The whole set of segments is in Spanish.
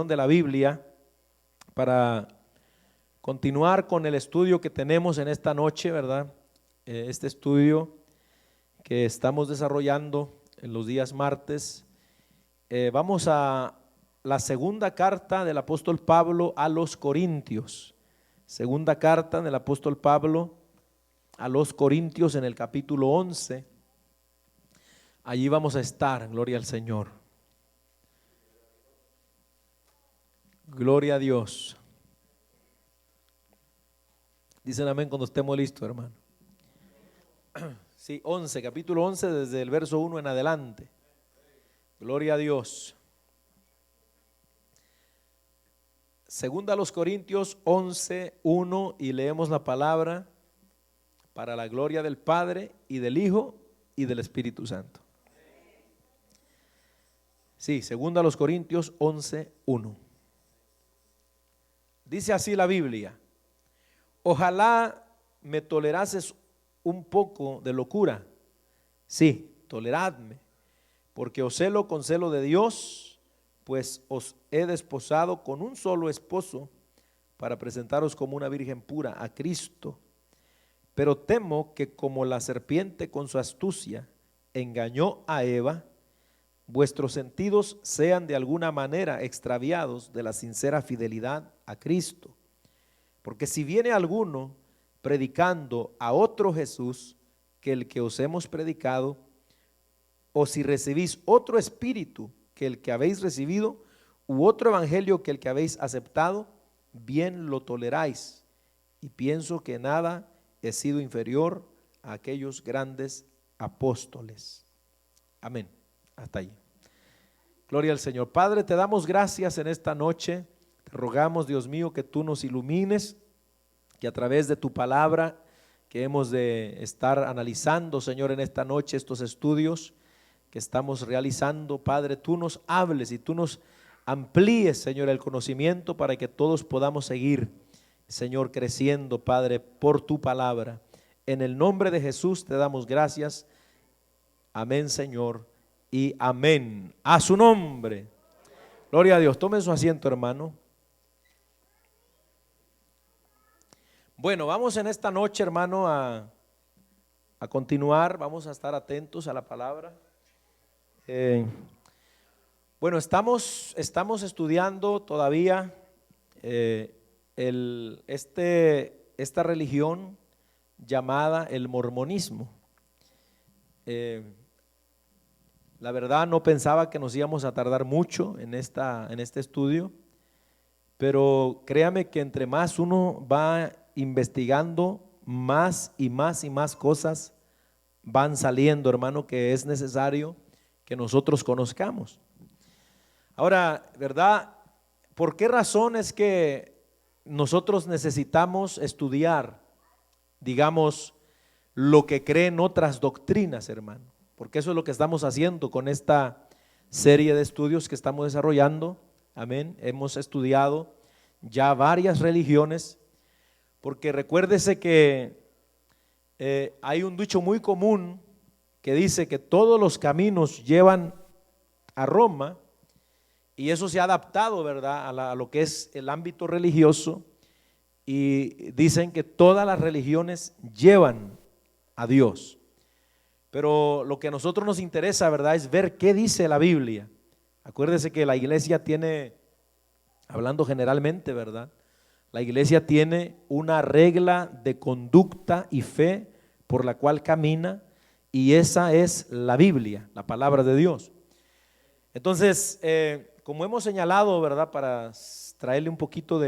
de la Biblia para continuar con el estudio que tenemos en esta noche, ¿verdad? Este estudio que estamos desarrollando en los días martes. Vamos a la segunda carta del apóstol Pablo a los Corintios. Segunda carta del apóstol Pablo a los Corintios en el capítulo 11. Allí vamos a estar, gloria al Señor. Gloria a Dios. Dicen amén cuando estemos listos, hermano. Sí, 11, capítulo 11, desde el verso 1 en adelante. Gloria a Dios. Segunda a los Corintios 11, 1, y leemos la palabra para la gloria del Padre y del Hijo y del Espíritu Santo. Sí, segunda a los Corintios 11, 1. Dice así la Biblia: ojalá me tolerases un poco de locura. Sí, toleradme, porque os celo con celo de Dios, pues os he desposado con un solo esposo para presentaros como una virgen pura a Cristo. Pero temo que como la serpiente con su astucia engañó a Eva, vuestros sentidos sean de alguna manera extraviados de la sincera fidelidad a Cristo. Porque si viene alguno predicando a otro Jesús que el que os hemos predicado, o si recibís otro espíritu que el que habéis recibido, u otro evangelio que el que habéis aceptado, bien lo toleráis. Y pienso que nada he sido inferior a aquellos grandes apóstoles. Amén. Hasta ahí. Gloria al Señor. Padre, te damos gracias en esta noche. Te rogamos, Dios mío, que tú nos ilumines, que a través de tu palabra que hemos de estar analizando, Señor, en esta noche, estos estudios que estamos realizando, Padre, tú nos hables y tú nos amplíes, Señor, el conocimiento para que todos podamos seguir, Señor, creciendo, Padre, por tu palabra. En el nombre de Jesús te damos gracias. Amén, Señor, y amén. A su nombre. Gloria a Dios. Tomen su asiento, hermano. Bueno, vamos en esta noche, hermano, a continuar. Vamos a estar atentos a la palabra. Bueno, estamos estudiando todavía esta religión llamada el mormonismo. La verdad no pensaba que nos íbamos a tardar mucho en este estudio, pero créame que entre más uno va investigando, más y más y más cosas van saliendo, hermano, que es necesario que nosotros conozcamos. Ahora, ¿verdad? ¿Por qué razón es que nosotros necesitamos estudiar, digamos, lo que creen otras doctrinas, hermano? Porque eso es lo que estamos haciendo con esta serie de estudios que estamos desarrollando. Amén. Hemos estudiado ya varias religiones, porque recuérdese que hay un dicho muy común que dice que todos los caminos llevan a Roma, y eso se ha adaptado, ¿verdad?, a lo que es el ámbito religioso, y dicen que todas las religiones llevan a Dios. Pero lo que a nosotros nos interesa, ¿verdad?, es ver qué dice la Biblia. Acuérdese que la iglesia tiene, hablando generalmente, ¿verdad?, la iglesia tiene una regla de conducta y fe por la cual camina, y esa es la Biblia, la palabra de Dios. Entonces, como hemos señalado, ¿verdad?, para traerle un poquito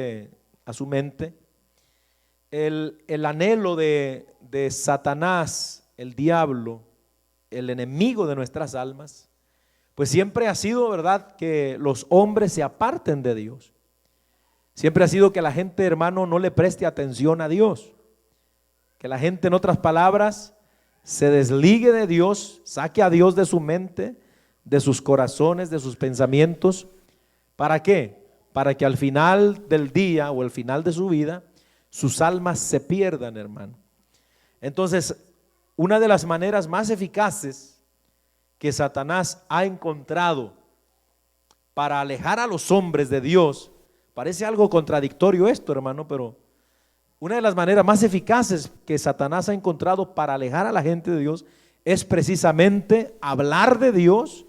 a su mente, el anhelo de Satanás, el diablo, el enemigo de nuestras almas, pues siempre ha sido, ¿verdad?, que los hombres se aparten de Dios. Siempre ha sido que la gente, hermano, no le preste atención a Dios, que la gente, en otras palabras, se desligue de Dios, saque a Dios de su mente, de sus corazones, de sus pensamientos. ¿Para qué? Para que al final del día o al final de su vida sus almas se pierdan, hermano. Entonces, una de las maneras más eficaces que Satanás ha encontrado para alejar a los hombres de Dios. Parece algo contradictorio esto, hermano, pero una de las maneras más eficaces que Satanás ha encontrado para alejar a la gente de Dios es precisamente hablar de Dios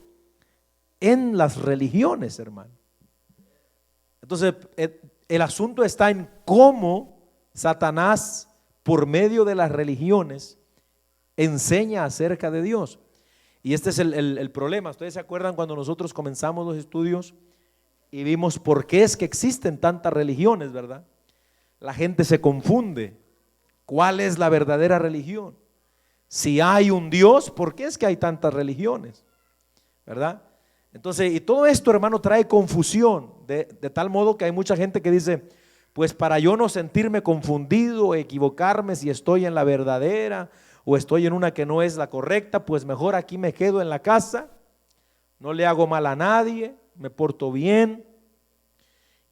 en las religiones, hermano. Entonces, el asunto está en cómo Satanás, por medio de las religiones, enseña acerca de Dios. Y este es el problema. Ustedes se acuerdan cuando nosotros comenzamos los estudios y vimos por qué es que existen tantas religiones, ¿verdad? La gente se confunde. ¿Cuál es la verdadera religión? Si hay un Dios, ¿por qué es que hay tantas religiones? ¿Verdad? Entonces, y todo esto, hermano, trae confusión, de tal modo que hay mucha gente que dice, pues para yo no sentirme confundido o equivocarme si estoy en la verdadera o estoy en una que no es la correcta, pues mejor aquí me quedo en la casa, no le hago mal a nadie, me porto bien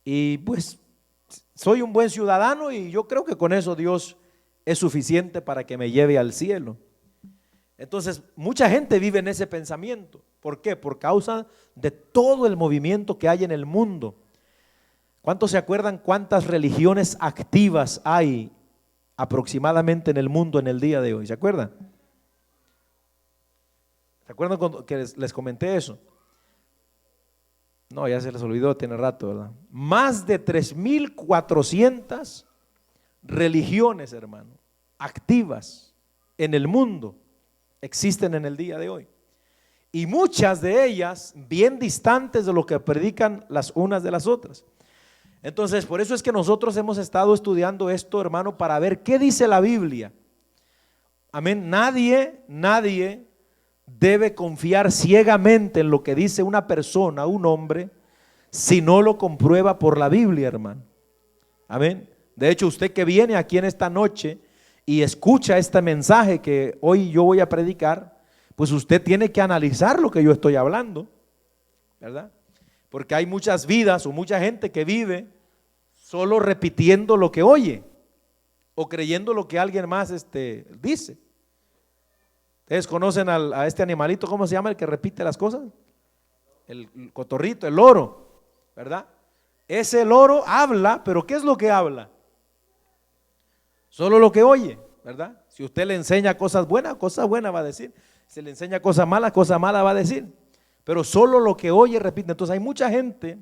y pues soy un buen ciudadano y yo creo que con eso Dios es suficiente para que me lleve al cielo. Entonces, mucha gente vive en ese pensamiento. ¿Por qué? Por causa de todo el movimiento que hay en el mundo. ¿Cuántos se acuerdan cuántas religiones activas hay aproximadamente en el mundo en el día de hoy? ¿Se acuerdan? ¿Se acuerdan cuando que les comenté eso? No, ya se les olvidó, tiene rato, ¿verdad? Más de 3,400 religiones, hermano, activas en el mundo existen en el día de hoy. Y muchas de ellas bien distantes de lo que predican las unas de las otras. Entonces, por eso es que nosotros hemos estado estudiando esto, hermano, para ver qué dice la Biblia. Amén. Nadie debe confiar ciegamente en lo que dice una persona, un hombre, si no lo comprueba por la Biblia, hermano. Amén. De hecho, usted que viene aquí en esta noche y escucha este mensaje que hoy yo voy a predicar, pues usted tiene que analizar lo que yo estoy hablando, ¿verdad? Porque hay muchas vidas o mucha gente que vive solo repitiendo lo que oye o creyendo lo que alguien más dice. Ustedes conocen a este animalito, ¿cómo se llama el que repite las cosas? El cotorrito, el loro, ¿verdad? Ese loro habla, pero ¿qué es lo que habla? Solo lo que oye, ¿verdad? Si usted le enseña cosas buenas va a decir. Si le enseña cosas malas va a decir. Pero solo lo que oye repite. Entonces hay mucha gente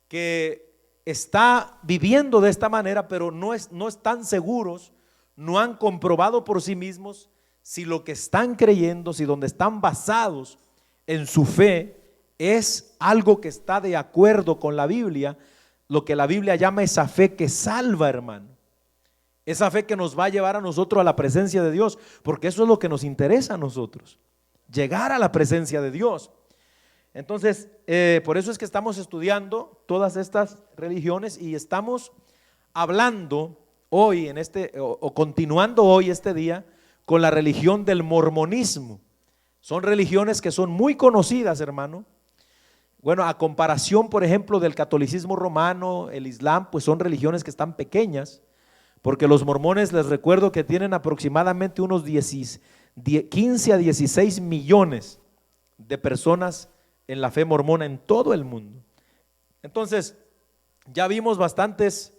que está viviendo de esta manera, pero no están seguros, no han comprobado por sí mismos si lo que están creyendo, si donde están basados en su fe es algo que está de acuerdo con la Biblia, lo que la Biblia llama esa fe que salva, hermano. Esa fe que nos va a llevar a nosotros a la presencia de Dios, porque eso es lo que nos interesa a nosotros, llegar a la presencia de Dios. Entonces, por eso es que estamos estudiando todas estas religiones y estamos hablando hoy o continuando hoy este día con la religión del mormonismo. Son religiones que son muy conocidas, hermano. Bueno, a comparación, por ejemplo, del catolicismo romano, el islam, pues son religiones que están pequeñas. Porque los mormones, les recuerdo que tienen aproximadamente unos 15 a 16 millones de personas en la fe mormona en todo el mundo. Entonces, ya vimos bastantes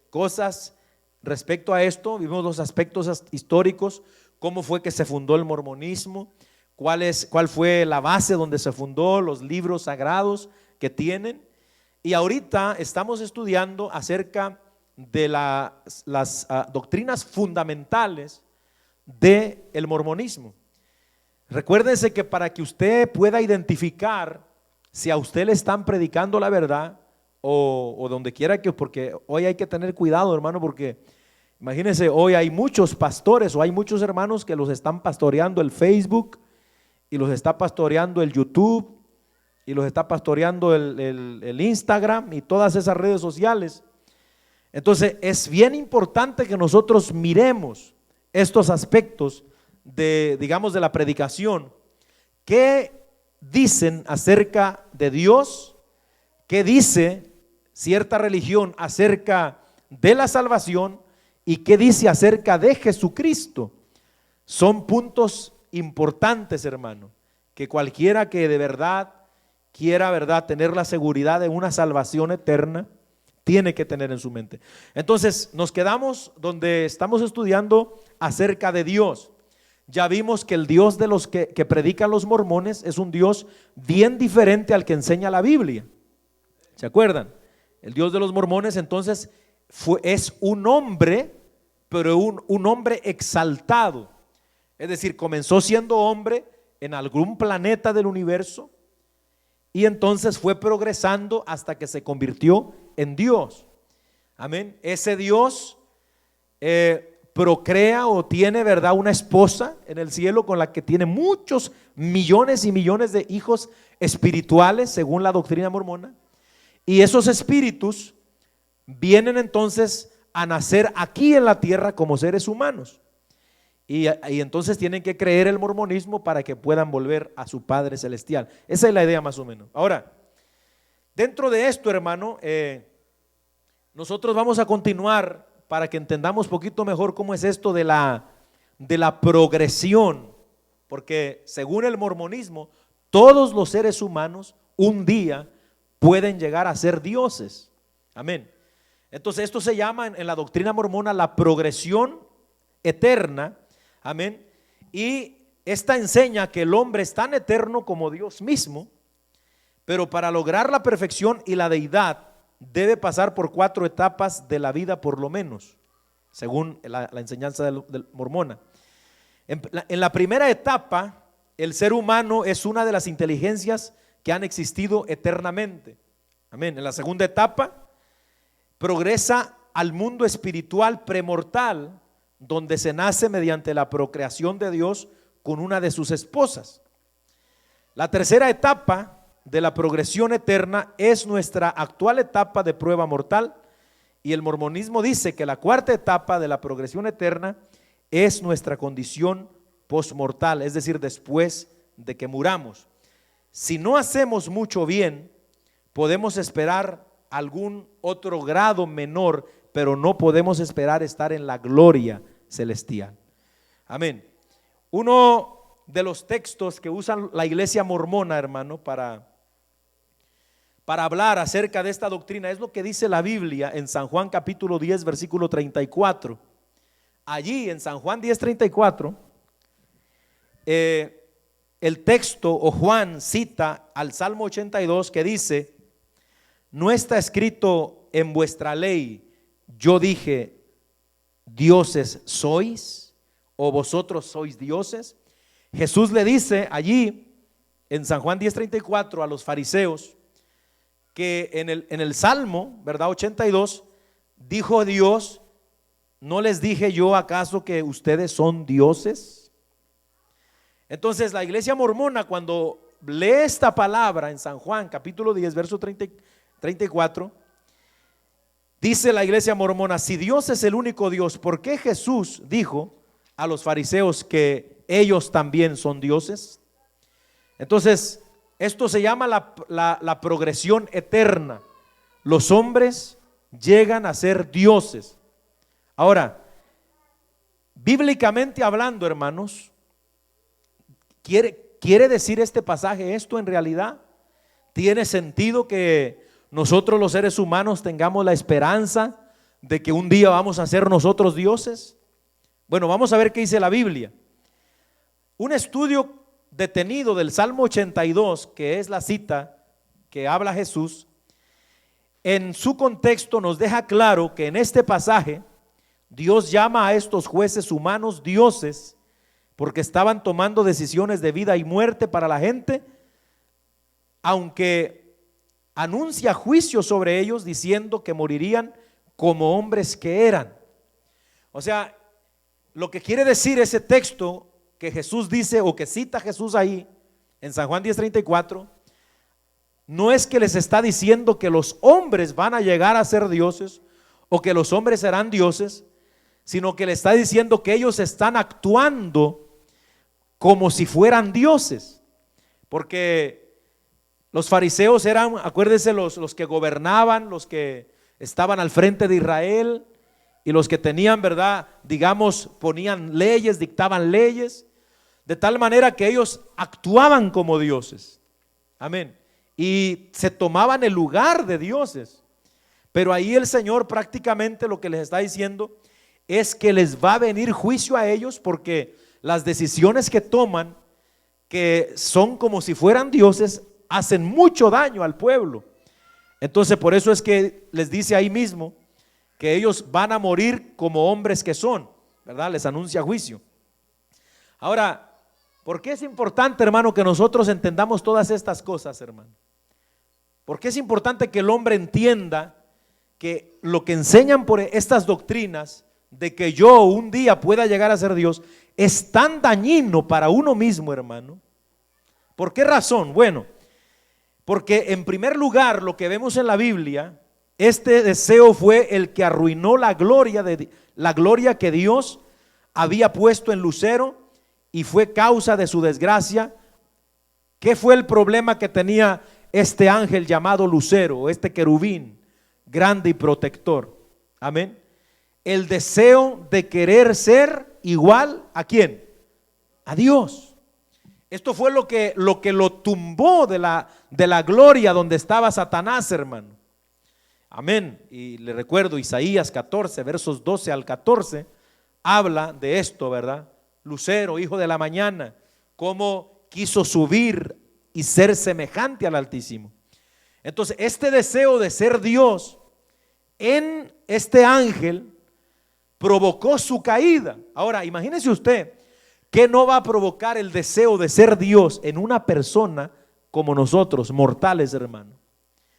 cosas respecto a esto, vimos los aspectos históricos, cómo fue que se fundó el mormonismo, cuál fue la base donde se fundó, los libros sagrados que tienen. Y ahorita estamos estudiando acerca de las doctrinas fundamentales del mormonismo. Recuérdese que para que usted pueda identificar si a usted le están predicando la verdad o donde quiera que, porque hoy hay que tener cuidado, hermano, porque imagínense, hoy hay muchos pastores o hay muchos hermanos que los están pastoreando el Facebook y los está pastoreando el YouTube y los está pastoreando el Instagram y todas esas redes sociales. Entonces es bien importante que nosotros miremos estos aspectos de la predicación. ¿Qué dicen acerca de Dios? ¿Qué dice cierta religión acerca de la salvación? ¿Y qué dice acerca de Jesucristo? Son puntos importantes, hermano, que cualquiera que de verdad quiera, ¿verdad?, tener la seguridad de una salvación eterna, tiene que tener en su mente. Entonces, nos quedamos donde estamos estudiando acerca de Dios. Ya vimos que el Dios de los que predican los mormones es un Dios bien diferente al que enseña la Biblia. ¿Se acuerdan? El Dios de los mormones entonces es un hombre, pero un hombre exaltado. Es decir, comenzó siendo hombre en algún planeta del universo y entonces fue progresando hasta que se convirtió en Dios. Amén. Ese Dios procrea o tiene, ¿verdad?, una esposa en el cielo con la que tiene muchos millones y millones de hijos espirituales, según la doctrina mormona. Y esos espíritus vienen entonces a nacer aquí en la tierra como seres humanos. Y entonces tienen que creer el mormonismo para que puedan volver a su Padre Celestial. Esa es la idea más o menos. Ahora, dentro de esto, hermano, nosotros vamos a continuar para que entendamos un poquito mejor cómo es esto de la progresión. Porque según el mormonismo, todos los seres humanos un día pueden llegar a ser dioses. Amén. Entonces esto se llama en la doctrina mormona la progresión eterna. Amén. Y esta enseña que el hombre es tan eterno como Dios mismo, pero para lograr la perfección y la deidad debe pasar por 4 etapas de la vida por lo menos, según la enseñanza del mormona. En la primera etapa, el ser humano es una de las inteligencias que han existido eternamente. Amén. En la segunda etapa, progresa al mundo espiritual premortal, donde se nace mediante la procreación de Dios con una de sus esposas. La tercera etapa de la progresión eterna es nuestra actual etapa de prueba mortal, y el mormonismo dice que la cuarta etapa de la progresión eterna es nuestra condición postmortal, es decir, después de que muramos. Si no hacemos mucho bien, podemos esperar algún otro grado menor, pero no podemos esperar estar en la gloria celestial. Amén. Uno de los textos que usan la iglesia mormona, hermano, para hablar acerca de esta doctrina es lo que dice la Biblia en San Juan capítulo 10 versículo 34. Allí en San Juan 10:34 el texto o Juan cita al Salmo 82 que dice: no está escrito en vuestra ley, yo dije, dioses sois, o vosotros sois dioses. Jesús le dice allí en San Juan 10:34 a los fariseos que en el Salmo, ¿verdad?, 82, dijo Dios: ¿no les dije yo acaso que ustedes son dioses? Entonces la iglesia mormona, cuando lee esta palabra en San Juan capítulo 10 verso 34, dice la iglesia mormona: si Dios es el único Dios, ¿por qué Jesús dijo a los fariseos que ellos también son dioses? Entonces esto se llama la progresión eterna. Los hombres llegan a ser dioses. Ahora, bíblicamente hablando, hermanos, ¿quiere decir este pasaje esto en realidad? ¿Tiene sentido que nosotros los seres humanos tengamos la esperanza de que un día vamos a ser nosotros dioses? Bueno, vamos a ver qué dice la Biblia. Un estudio detenido del Salmo 82, que es la cita que habla Jesús, en su contexto nos deja claro que en este pasaje Dios llama a estos jueces humanos dioses porque estaban tomando decisiones de vida y muerte para la gente, aunque anuncia juicio sobre ellos diciendo que morirían como hombres que eran. O sea, lo que quiere decir ese texto que Jesús dice o que cita Jesús ahí en San Juan 10:34, no es que les está diciendo que los hombres van a llegar a ser dioses o que los hombres serán dioses, sino que le está diciendo que ellos están actuando como si fueran dioses, porque los fariseos eran, acuérdense, los que gobernaban, los que estaban al frente de Israel y los que tenían, ¿verdad?, digamos, ponían leyes, dictaban leyes, de tal manera que ellos actuaban como dioses. Amén. y se tomaban el lugar de dioses. Pero ahí el Señor prácticamente lo que les está diciendo es que les va a venir juicio a ellos, porque las decisiones que toman, que son como si fueran dioses, hacen mucho daño al pueblo. Entonces por eso es que les dice ahí mismo que ellos van a morir como hombres que son, ¿verdad? Les anuncia juicio. Ahora, ¿por qué es importante, hermano, que nosotros entendamos todas estas cosas, hermano? ¿Por qué es importante que el hombre entienda que lo que enseñan por estas doctrinas de que yo un día pueda llegar a ser Dios es tan dañino para uno mismo, hermano? ¿Por qué razón? Bueno, porque en primer lugar lo que vemos en la Biblia, este deseo fue el que arruinó la gloria que Dios había puesto en Lucero, y fue causa de su desgracia. ¿Qué fue el problema que tenía este ángel llamado Lucero, este querubín grande y protector? Amén. El deseo de querer ser igual ¿a quién? A Dios. Esto fue lo que lo tumbó de la gloria donde estaba Satanás, hermano. Amén. Y le recuerdo Isaías 14, versos 12 al 14, habla de esto, ¿verdad? Lucero, hijo de la mañana, cómo quiso subir y ser semejante al Altísimo. Entonces, este deseo de ser Dios en este ángel provocó su caída. Ahora, imagínese usted que no va a provocar el deseo de ser Dios en una persona como nosotros, mortales, hermano.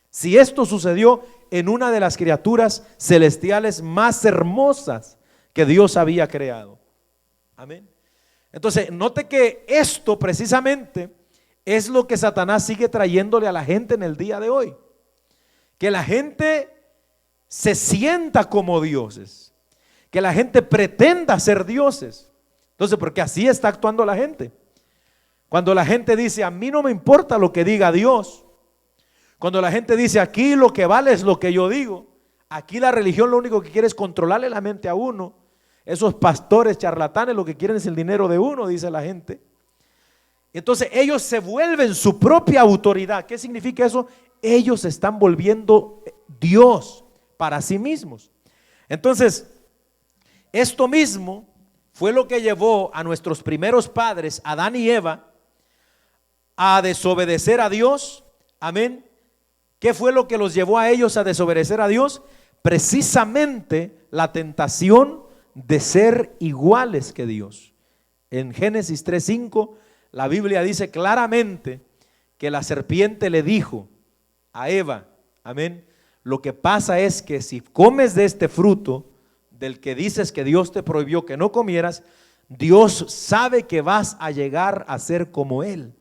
Si esto sucedió en una de las criaturas celestiales más hermosas que Dios había creado. Amén. Entonces, note que esto precisamente es lo que Satanás sigue trayéndole a la gente en el día de hoy. Que la gente se sienta como dioses, que la gente pretenda ser dioses. Entonces, porque así está actuando la gente. Cuando la gente dice, a mí no me importa lo que diga Dios. Cuando la gente dice, aquí lo que vale es lo que yo digo. Aquí la religión lo único que quiere es controlarle la mente a uno. Esos pastores charlatanes lo que quieren es el dinero de uno, dice la gente. Entonces ellos se vuelven su propia autoridad. ¿Qué significa eso? Ellos se están volviendo Dios para sí mismos. Entonces, esto mismo fue lo que llevó a nuestros primeros padres, Adán y Eva, a desobedecer a Dios. Amén. ¿Qué fue lo que los llevó a ellos a desobedecer a Dios? Precisamente la tentación de ser iguales que Dios. En Génesis 3:5 la Biblia dice claramente que la serpiente le dijo a Eva, amén, lo que pasa es que si comes de este fruto del que dices que Dios te prohibió que no comieras, Dios sabe que vas a llegar a ser como Él.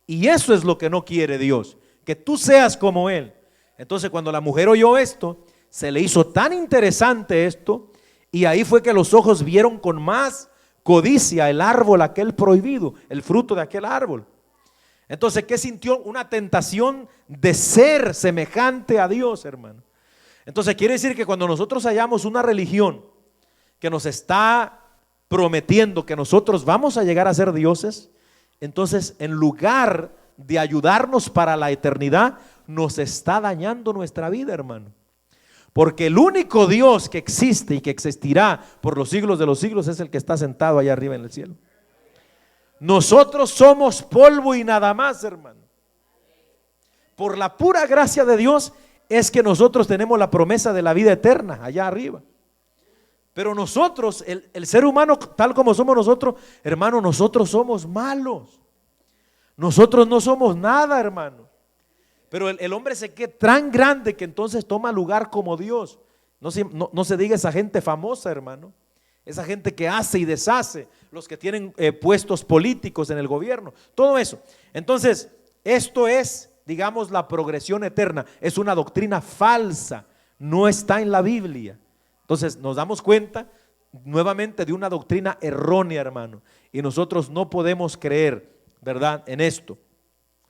Y eso es lo que no quiere Dios, que tú seas como Él. Entonces cuando la mujer oyó esto, se le hizo tan interesante esto, y ahí fue que los ojos vieron con más codicia el árbol aquel prohibido, el fruto de aquel árbol. Entonces, ¿qué sintió? Una tentación de ser semejante a Dios, hermano. Entonces quiere decir que cuando nosotros hallamos una religión que nos está prometiendo que nosotros vamos a llegar a ser dioses, entonces en lugar de ayudarnos para la eternidad, nos está dañando nuestra vida, hermano. Porque el único Dios que existe y que existirá por los siglos de los siglos es el que está sentado allá arriba en el cielo. Nosotros somos polvo y nada más, hermano. Por la pura gracia de Dios es que nosotros tenemos la promesa de la vida eterna allá arriba. Pero nosotros, el ser humano tal como somos nosotros, hermano, nosotros somos malos. Nosotros no somos nada, hermano. Pero el hombre se queda tan grande que entonces toma lugar como Dios. No se diga esa gente famosa, hermano. Esa gente que hace y deshace, los que tienen puestos políticos en el gobierno, todo eso. Entonces, esto es, digamos, la progresión eterna. Es una doctrina falsa, no está en la Biblia. Entonces, nos damos cuenta nuevamente de una doctrina errónea, hermano. Y nosotros no podemos creer, ¿verdad?, en esto.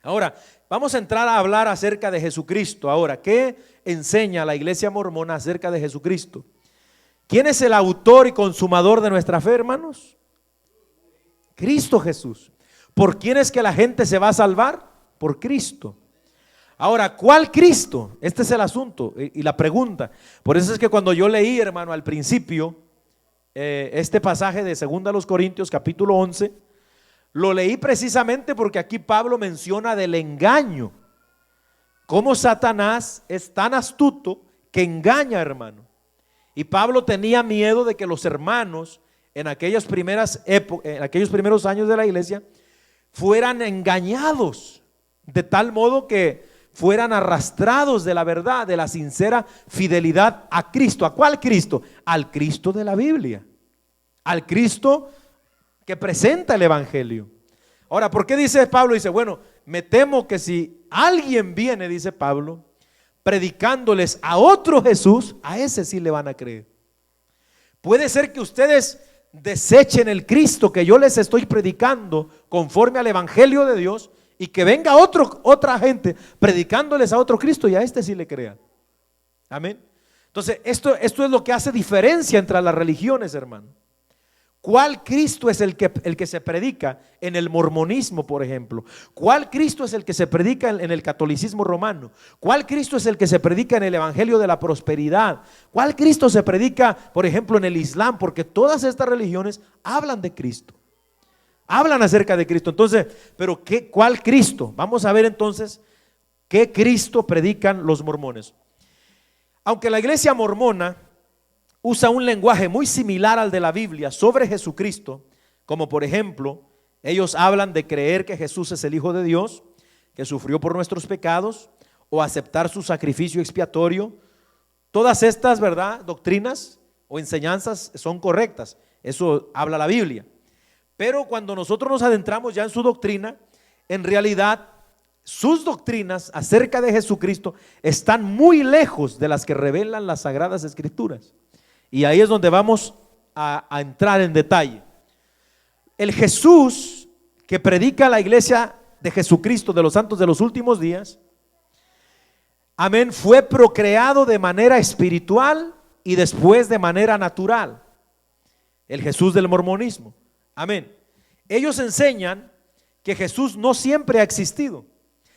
Ahora, vamos a entrar a hablar acerca de Jesucristo. Ahora, ¿qué enseña la iglesia mormona acerca de Jesucristo? ¿Quién es el autor y consumador de nuestra fe, hermanos? Cristo Jesús. ¿Por quién es que la gente se va a salvar? Por Cristo. Ahora, ¿cuál Cristo? Este es el asunto y la pregunta. Por eso es que cuando yo leí, hermano, al principio, este pasaje de 2 Corintios capítulo 11, lo leí precisamente porque aquí Pablo menciona del engaño. Cómo Satanás es tan astuto que engaña, hermano. Y Pablo tenía miedo de que los hermanos en aquellos primeros años de la iglesia fueran engañados de tal modo que fueran arrastrados de la verdad, de la sincera fidelidad a Cristo. ¿A cuál Cristo? Al Cristo de la Biblia, al Cristo que presenta el Evangelio. Ahora, ¿por qué dice Pablo? Dice, bueno, me temo que si alguien viene, dice Pablo, predicándoles a otro Jesús, a ese sí le van a creer. Puede ser que ustedes desechen el Cristo que yo les estoy predicando conforme al Evangelio de Dios, y que venga otra gente predicándoles a otro Cristo y a este sí le crean. Amén. Entonces esto es lo que hace diferencia entre las religiones, hermano. ¿Cuál Cristo es el que se predica en el mormonismo, por ejemplo? ¿Cuál Cristo es el que se predica en el catolicismo romano? ¿Cuál Cristo es el que se predica en el evangelio de la prosperidad? ¿Cuál Cristo se predica, por ejemplo, en el Islam? Porque todas estas religiones hablan de Cristo, hablan acerca de Cristo. Entonces, ¿pero cuál Cristo? Vamos a ver entonces qué Cristo predican los mormones. Aunque la iglesia mormona usa un lenguaje muy similar al de la Biblia sobre Jesucristo, como por ejemplo, ellos hablan de creer que Jesús es el Hijo de Dios, que sufrió por nuestros pecados, o aceptar su sacrificio expiatorio. Todas estas, ¿verdad?, doctrinas o enseñanzas son correctas, eso habla la Biblia. Pero cuando nosotros nos adentramos ya en su doctrina, en realidad sus doctrinas acerca de Jesucristo están muy lejos de las que revelan las Sagradas Escrituras. Y ahí es donde vamos a entrar en detalle. El Jesús que predica la iglesia de Jesucristo de los santos de los últimos días, amén, fue procreado de manera espiritual y después de manera natural. El Jesús del mormonismo, amén. Ellos enseñan que Jesús no siempre ha existido.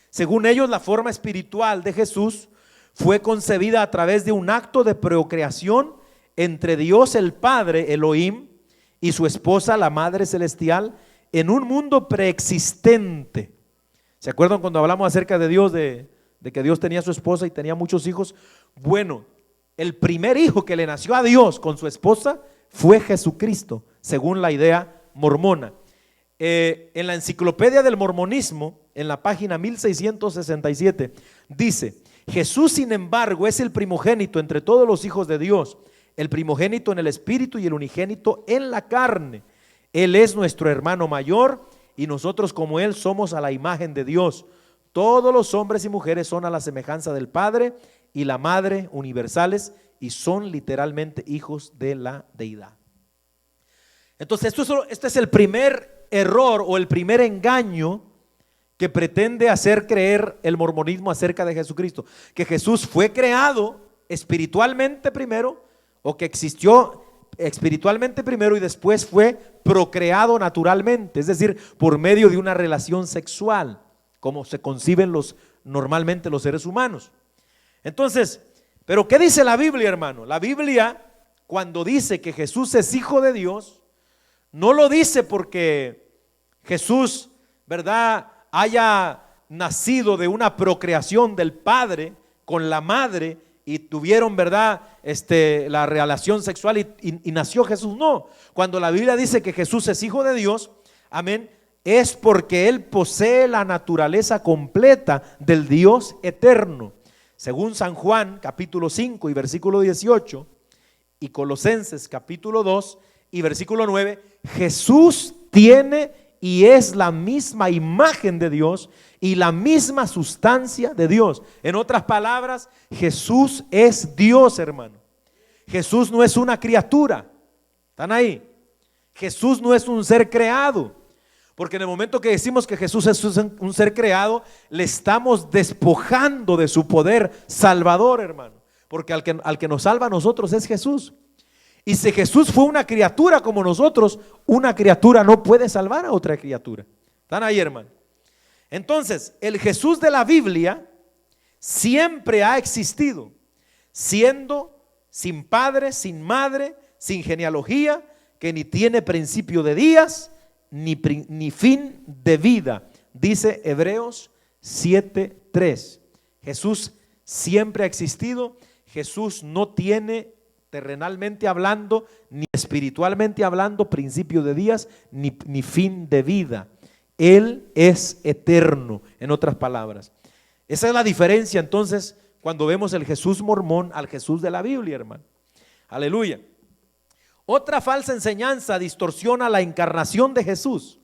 Según ellos, la forma espiritual de Jesús fue concebida a través de un acto de procreación entre Dios el Padre, Elohim, y su esposa, la Madre Celestial, en un mundo preexistente. ¿Se acuerdan cuando hablamos acerca de Dios, de que Dios tenía su esposa y tenía muchos hijos? Bueno, el primer hijo que le nació a Dios con su esposa fue Jesucristo, según la idea mormona. En la enciclopedia del mormonismo, en la página 1667, dice: Jesús, sin embargo, es el primogénito entre todos los hijos de Dios, el primogénito en el espíritu y el unigénito en la carne. Él es nuestro hermano mayor y nosotros como Él somos a la imagen de Dios. Todos los hombres y mujeres son a la semejanza del Padre y la Madre universales y son literalmente hijos de la deidad. Entonces este es el primer error o el primer engaño que pretende hacer creer el mormonismo acerca de Jesucristo, que Jesús fue creado espiritualmente primero, o que existió espiritualmente primero y después fue procreado naturalmente, es decir, por medio de una relación sexual, como se conciben normalmente los seres humanos. Entonces, ¿pero qué dice la Biblia, hermano? La Biblia, cuando dice que Jesús es hijo de Dios, no lo dice porque Jesús, ¿verdad?, haya nacido de una procreación del Padre con la Madre y tuvieron, ¿verdad?, la relación sexual y nació Jesús. No, cuando la Biblia dice que Jesús es hijo de Dios, amén, es porque Él posee la naturaleza completa del Dios eterno. Según San Juan capítulo 5 y versículo 18 y Colosenses capítulo 2 y versículo 9, Jesús tiene y es la misma imagen de Dios y la misma sustancia de Dios. En otras palabras, Jesús es Dios, hermano. Jesús no es una criatura. ¿Están ahí? Jesús no es un ser creado. Porque en el momento que decimos que Jesús es un ser creado, le estamos despojando de su poder salvador, hermano. Porque al que nos salva a nosotros es Jesús. Y si Jesús fue una criatura como nosotros, una criatura no puede salvar a otra criatura. ¿Están ahí, hermano? Entonces, el Jesús de la Biblia siempre ha existido, siendo sin padre, sin madre, sin genealogía, que ni tiene principio de días, ni fin de vida, dice Hebreos 7:3. Jesús siempre ha existido. Jesús no tiene, terrenalmente hablando, ni espiritualmente hablando, principio de días, ni fin de vida. Él es eterno, en otras palabras. Esa es la diferencia entonces cuando vemos el Jesús mormón al Jesús de la Biblia, hermano. Aleluya. Otra falsa enseñanza distorsiona la encarnación de Jesús,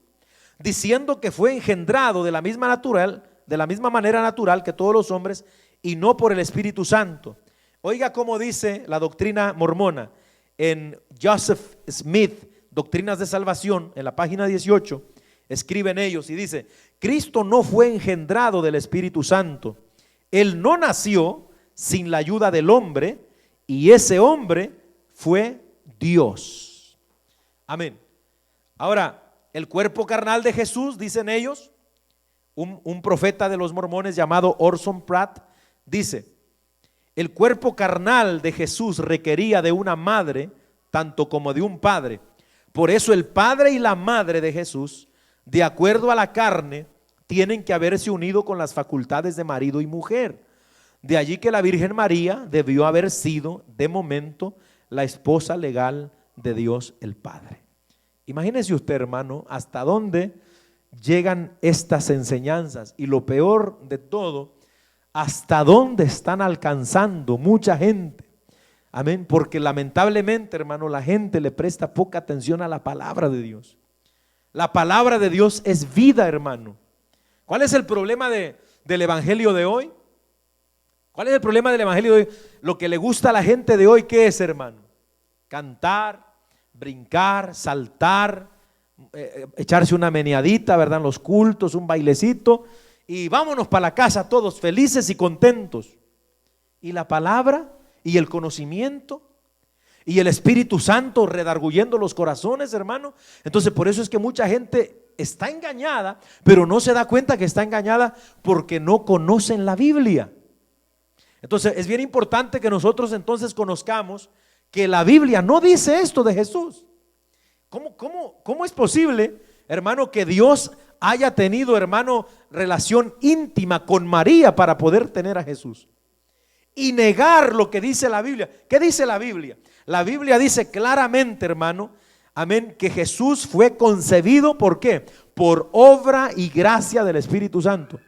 diciendo que fue engendrado de la misma manera natural que todos los hombres y no por el Espíritu Santo. Oiga cómo dice la doctrina mormona en Joseph Smith, Doctrinas de Salvación, en la página 18, escriben ellos y dice: Cristo no fue engendrado del Espíritu Santo. Él no nació sin la ayuda del hombre, y ese hombre fue Dios. Amén. Ahora, el cuerpo carnal de Jesús, dicen ellos, un profeta de los mormones llamado Orson Pratt, dice: el cuerpo carnal de Jesús requería de una madre tanto como de un padre. Por eso el padre y la madre de Jesús, de acuerdo a la carne, tienen que haberse unido con las facultades de marido y mujer. De allí que la Virgen María debió haber sido, de momento, la esposa legal de Dios el Padre. Imagínese usted, hermano, hasta dónde llegan estas enseñanzas, y lo peor de todo, hasta dónde están alcanzando mucha gente. Amén, porque lamentablemente, hermano, la gente le presta poca atención a la palabra de Dios. La palabra de Dios es vida, hermano. ¿Cuál es el problema del evangelio de hoy? ¿Cuál es el problema del evangelio de hoy? Lo que le gusta a la gente de hoy, ¿qué es, hermano? Cantar, brincar, saltar, echarse una meneadita, ¿verdad? En los cultos, un bailecito, y vámonos para la casa todos felices y contentos. Y la palabra y el conocimiento y el Espíritu Santo redarguyendo los corazones, hermano. Entonces por eso es que mucha gente está engañada, pero no se da cuenta que está engañada porque no conocen la Biblia. Entonces es bien importante que nosotros entonces conozcamos que la Biblia no dice esto de Jesús. ¿Cómo es posible, hermano, que Dios haya tenido, hermano, relación íntima con María para poder tener a Jesús? Y negar lo que dice la Biblia. ¿Qué dice la Biblia? La Biblia dice claramente, hermano, amén, que Jesús fue concebido, ¿por qué? Por obra y gracia del Espíritu Santo.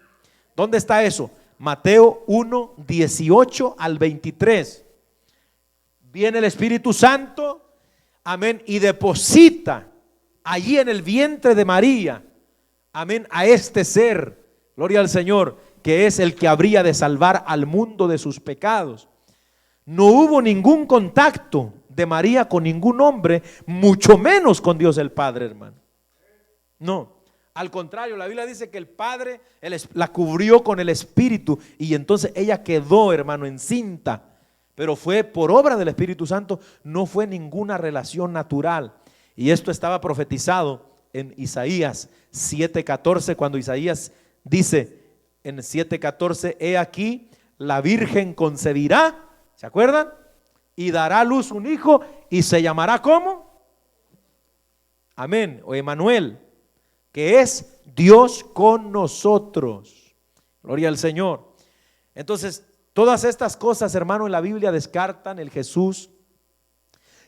¿Dónde está eso? Mateo 1, 18 al 23. Viene el Espíritu Santo, amén, y deposita allí en el vientre de María, amén, a este ser, gloria al Señor, que es el que habría de salvar al mundo de sus pecados. No hubo ningún contacto de María con ningún hombre, mucho menos con Dios el Padre, hermano. No, al contrario, la Biblia dice que el Padre la cubrió con el Espíritu, y entonces ella quedó, hermano, encinta, pero fue por obra del Espíritu Santo, no fue ninguna relación natural. Y esto estaba profetizado en Isaías 7:14, cuando Isaías dice en 7:14: he aquí, la Virgen concebirá, ¿se acuerdan? Y dará a luz un hijo, y se llamará ¿cómo? Amén, o Emmanuel, que es Dios con nosotros. Gloria al Señor. Entonces, todas estas cosas, hermano, en la Biblia descartan el Jesús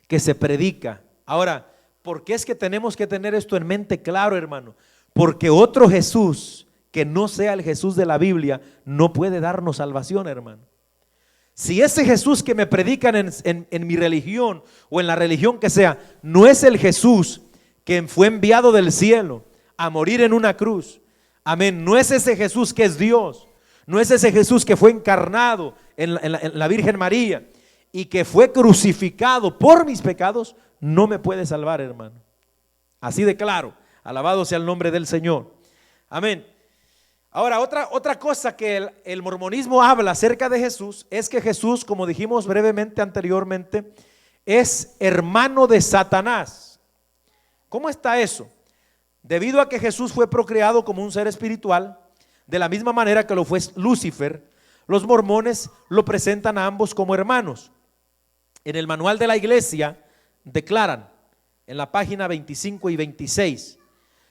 que se predica. Ahora, ¿por qué es que tenemos que tener esto en mente claro, hermano? Porque otro Jesús que no sea el Jesús de la Biblia no puede darnos salvación, hermano. Si ese Jesús que me predican en mi religión o en la religión que sea, no es el Jesús que fue enviado del cielo a morir en una cruz, amén, no es ese Jesús que es Dios, no es ese Jesús que fue encarnado en la Virgen María y que fue crucificado por mis pecados, no me puede salvar, hermano. Así de claro. Alabado sea el nombre del Señor. Amén. Ahora, otra cosa que el mormonismo habla acerca de Jesús es que Jesús, como dijimos brevemente anteriormente, es hermano de Satanás. ¿Cómo está eso? Debido a que Jesús fue procreado como un ser espiritual, de la misma manera que lo fue Lucifer, Los mormones lo presentan a ambos como hermanos. En el manual de la iglesia declaran en la página 25 y 26: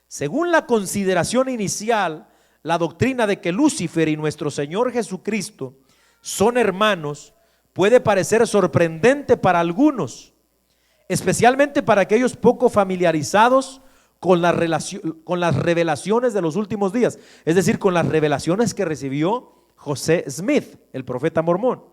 según la consideración inicial, la doctrina de que Lucifer y nuestro Señor Jesucristo son hermanos puede parecer sorprendente para algunos, especialmente para aquellos poco familiarizados con las revelaciones de los últimos días, es decir, con las revelaciones que recibió José Smith, el profeta mormón.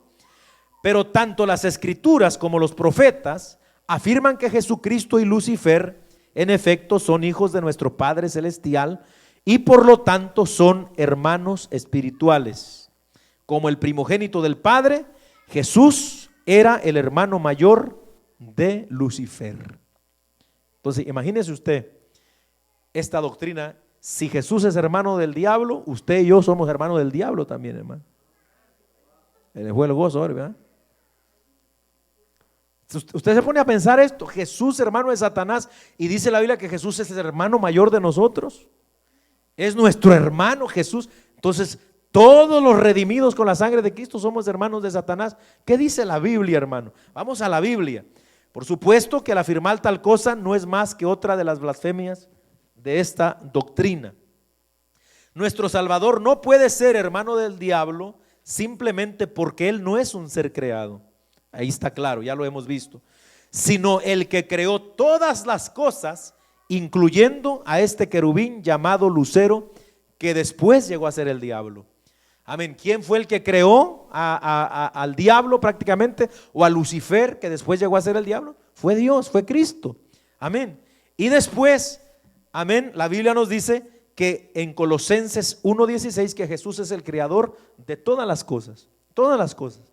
Pero tanto las escrituras como los profetas afirman que Jesucristo y Lucifer en efecto son hijos de nuestro Padre Celestial y por lo tanto son hermanos espirituales. Como el primogénito del Padre, Jesús era el hermano mayor de Lucifer. Entonces imagínese usted esta doctrina: si Jesús es hermano del diablo, usted y yo somos hermanos del diablo también, hermano. Le fue el gozo ahora, ¿verdad? Usted se pone a pensar esto: Jesús hermano de Satanás, y dice la Biblia que Jesús es el hermano mayor de nosotros, es nuestro hermano Jesús. Entonces todos los redimidos con la sangre de Cristo somos hermanos de Satanás. ¿Qué dice la Biblia, hermano? Vamos a la Biblia. Por supuesto que el afirmar tal cosa no es más que otra de las blasfemias de esta doctrina. Nuestro Salvador no puede ser hermano del diablo simplemente porque Él no es un ser creado. Ahí está claro, ya lo hemos visto. Sino el que creó todas las cosas, incluyendo a este querubín llamado Lucero, que después llegó a ser el diablo. Amén. ¿Quién fue el que creó al diablo prácticamente, o a Lucifer, que después llegó a ser el diablo? Fue Dios, fue Cristo. Amén. Y después, amén, la Biblia nos dice que en Colosenses 1:16 que Jesús es el creador de todas las cosas, todas las cosas.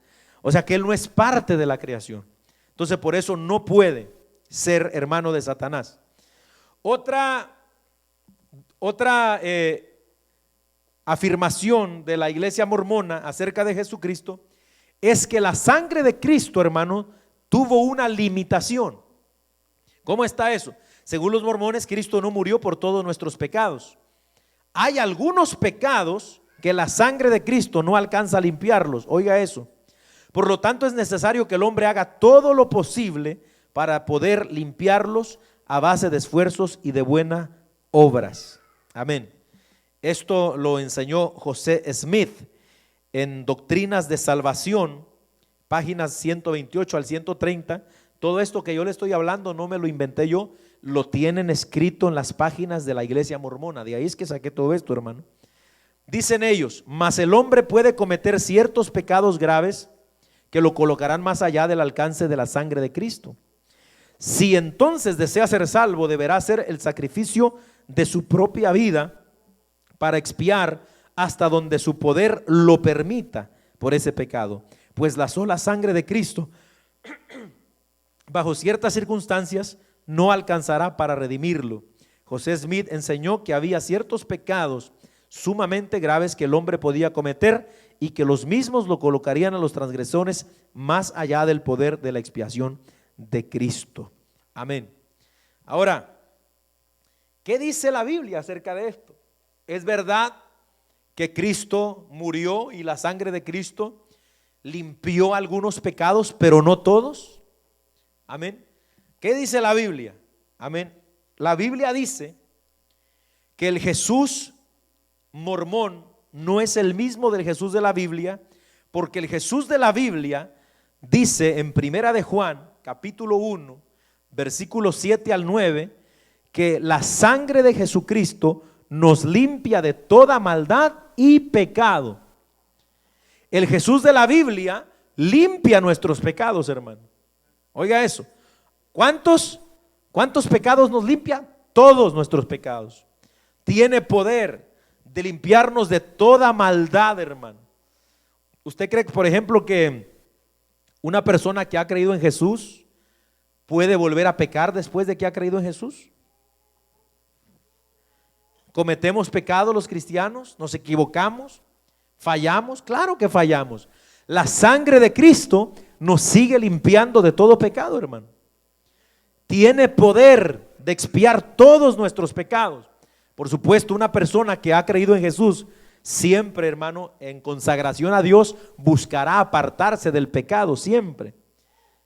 O sea que Él no es parte de la creación. Entonces por eso no puede ser hermano de Satanás. Otra afirmación de la iglesia mormona acerca de Jesucristo es que la sangre de Cristo, hermano, tuvo una limitación. ¿Cómo está eso? Según los mormones, Cristo no murió por todos nuestros pecados. Hay algunos pecados que la sangre de Cristo no alcanza a limpiarlos. Oiga eso. Por lo tanto, es necesario que el hombre haga todo lo posible para poder limpiarlos a base de esfuerzos y de buenas obras. Amén. Esto lo enseñó José Smith en Doctrinas de Salvación, páginas 128 al 130. Todo esto que yo le estoy hablando no me lo inventé yo, lo tienen escrito en las páginas de la iglesia mormona. De ahí es que saqué todo esto, hermano. Dicen ellos: mas el hombre puede cometer ciertos pecados graves que lo colocarán más allá del alcance de la sangre de Cristo. Si entonces desea ser salvo, deberá hacer el sacrificio de su propia vida para expiar hasta donde su poder lo permita por ese pecado, pues la sola sangre de Cristo bajo ciertas circunstancias no alcanzará para redimirlo. José Smith enseñó que había ciertos pecados sumamente graves que el hombre podía cometer y que los mismos lo colocarían a los transgresores más allá del poder de la expiación de Cristo. Amén. Ahora, ¿qué dice la Biblia acerca de esto? ¿Es verdad que Cristo murió y la sangre de Cristo limpió algunos pecados, pero no todos? Amén. ¿Qué dice la Biblia? Amén. La Biblia dice que el Jesús mormón no es el mismo del Jesús de la Biblia, porque el Jesús de la Biblia dice en Primera de Juan, capítulo 1, versículos 7 al 9, que la sangre de Jesucristo nos limpia de toda maldad y pecado. El Jesús de la Biblia limpia nuestros pecados, hermano. Oiga eso. ¿Cuántos pecados nos limpia? Todos nuestros pecados. Tiene poder de limpiarnos de toda maldad, hermano. ¿Usted cree, por ejemplo, que una persona que ha creído en Jesús puede volver a pecar después de que ha creído en Jesús? ¿Cometemos pecado los cristianos? ¿Nos equivocamos? ¿Fallamos? Claro que fallamos. La sangre de Cristo nos sigue limpiando de todo pecado, hermano. Tiene poder de expiar todos nuestros pecados. Por supuesto, una persona que ha creído en Jesús siempre, hermano, en consagración a Dios, buscará apartarse del pecado, siempre.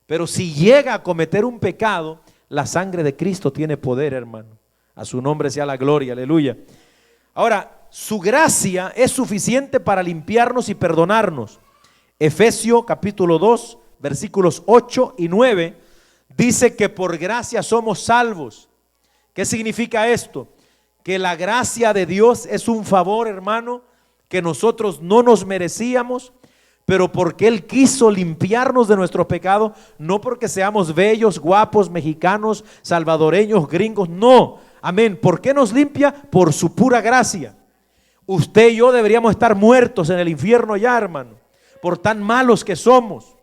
Pero si llega a cometer un pecado, la sangre de Cristo tiene poder, hermano. A su nombre sea la gloria, aleluya. Ahora, su gracia es suficiente para limpiarnos y perdonarnos. Efesios capítulo 2, versículos 8 y 9, dice que por gracia somos salvos. ¿Qué significa esto? Que la gracia de Dios es un favor, hermano, que nosotros no nos merecíamos, pero porque Él quiso limpiarnos de nuestro pecado, no porque seamos bellos, guapos, mexicanos, salvadoreños, gringos, no, amén. ¿Por qué nos limpia? Por su pura gracia. Usted y yo deberíamos estar muertos en el infierno ya, hermano, por tan malos que somos.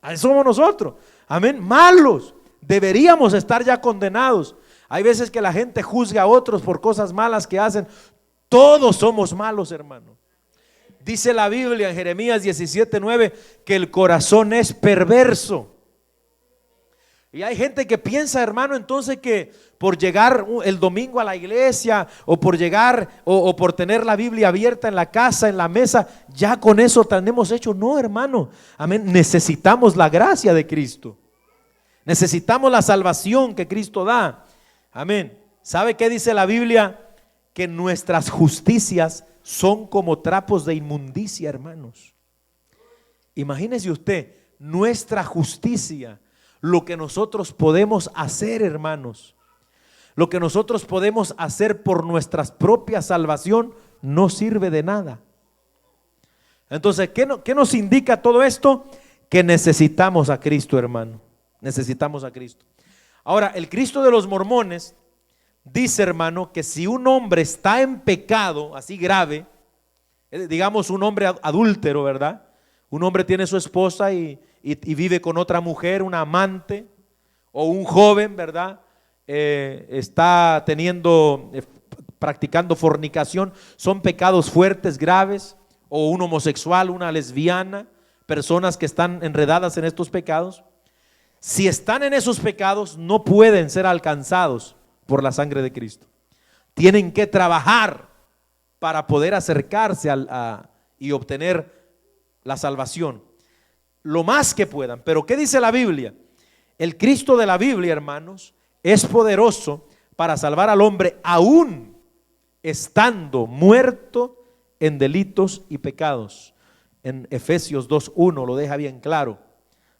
Ahí somos nosotros, amén, malos. Deberíamos estar ya condenados. Hay veces que la gente juzga a otros por cosas malas que hacen. Todos somos malos, hermano. Dice la Biblia en Jeremías 17:9 que el corazón es perverso. Y hay gente que piensa, hermano, entonces que por llegar el domingo a la iglesia o por llegar o por tener la Biblia abierta en la casa, en la mesa, ya con eso tenemos hecho. No, hermano, amén. Necesitamos la gracia de Cristo. Necesitamos la salvación que Cristo da. Amén. ¿Sabe qué dice la Biblia? Que nuestras justicias son como trapos de inmundicia, hermanos. Imagínese usted, nuestra justicia, lo que nosotros podemos hacer, hermanos, lo que nosotros podemos hacer por nuestra propia salvación, no sirve de nada. Entonces, ¿qué nos indica todo esto? Que necesitamos a Cristo, hermano. Necesitamos a Cristo. Ahora, el Cristo de los mormones dice, hermano, que si un hombre está en pecado así grave, digamos un hombre adúltero, ¿verdad? Un hombre tiene su esposa y vive con otra mujer, una amante, o un joven, ¿verdad? Está practicando fornicación, son pecados fuertes, graves, o un homosexual, una lesbiana, personas que están enredadas en estos pecados. Si están en esos pecados, no pueden ser alcanzados por la sangre de Cristo. Tienen que trabajar para poder acercarse y obtener la salvación lo más que puedan. Pero ¿qué dice la Biblia? El Cristo de la Biblia, hermanos, es poderoso para salvar al hombre aún estando muerto en delitos y pecados. En Efesios 2:1 lo deja bien claro.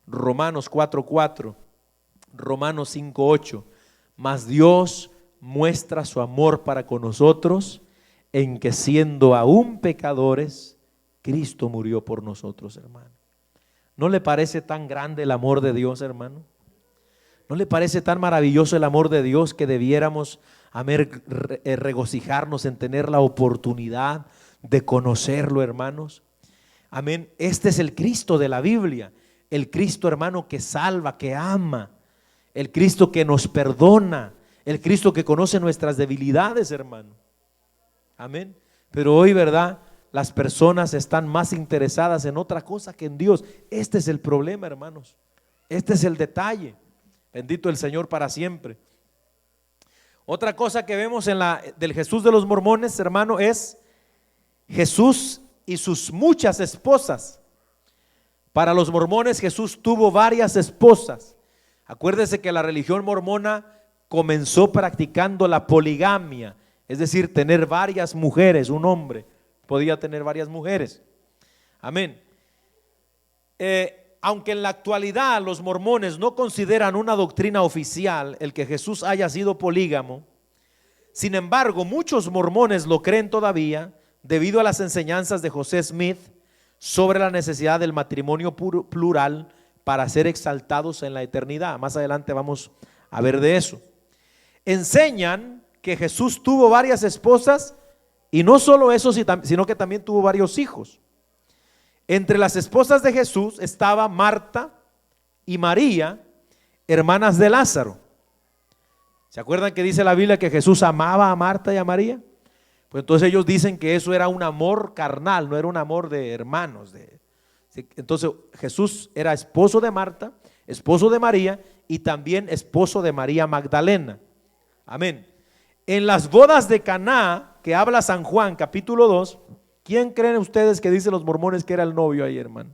Romanos 4:4, Romanos 5:8. Mas Dios muestra su amor para con nosotros en que siendo aún pecadores, Cristo murió por nosotros, hermano. ¿No le parece tan grande el amor de Dios, hermano? ¿No le parece tan maravilloso el amor de Dios que debiéramos regocijarnos en tener la oportunidad de conocerlo, hermanos? Amén. Este es el Cristo de la Biblia. El Cristo, hermano, que salva, que ama. El Cristo que nos perdona. El Cristo que conoce nuestras debilidades, hermano. Amén. Pero hoy, ¿verdad? Las personas están más interesadas en otra cosa que en Dios. Este es el problema, hermanos. Este es el detalle. Bendito el Señor para siempre. Otra cosa que vemos del Jesús de los mormones, hermano, es Jesús y sus muchas esposas. Para los mormones, Jesús tuvo varias esposas. Acuérdese que la religión mormona comenzó practicando la poligamia, es decir, tener varias mujeres. Un hombre podía tener varias mujeres. Amén. Aunque en la actualidad los mormones no consideran una doctrina oficial el que Jesús haya sido polígamo, sin embargo, muchos mormones lo creen todavía debido a las enseñanzas de José Smith sobre la necesidad del matrimonio plural para ser exaltados en la eternidad. Más adelante vamos a ver de eso. Enseñan que Jesús tuvo varias esposas y no solo eso, sino que también tuvo varios hijos. Entre las esposas de Jesús estaba Marta y María, hermanas de Lázaro. ¿Se acuerdan que dice la Biblia que Jesús amaba a Marta y a María? Pues entonces ellos dicen que eso era un amor carnal, no era un amor de hermanos. Entonces Jesús era esposo de Marta, esposo de María y también esposo de María Magdalena. Amén. En las bodas de Caná, que habla San Juan, capítulo 2, ¿quién creen ustedes que dicen los mormones que era el novio ahí, hermano?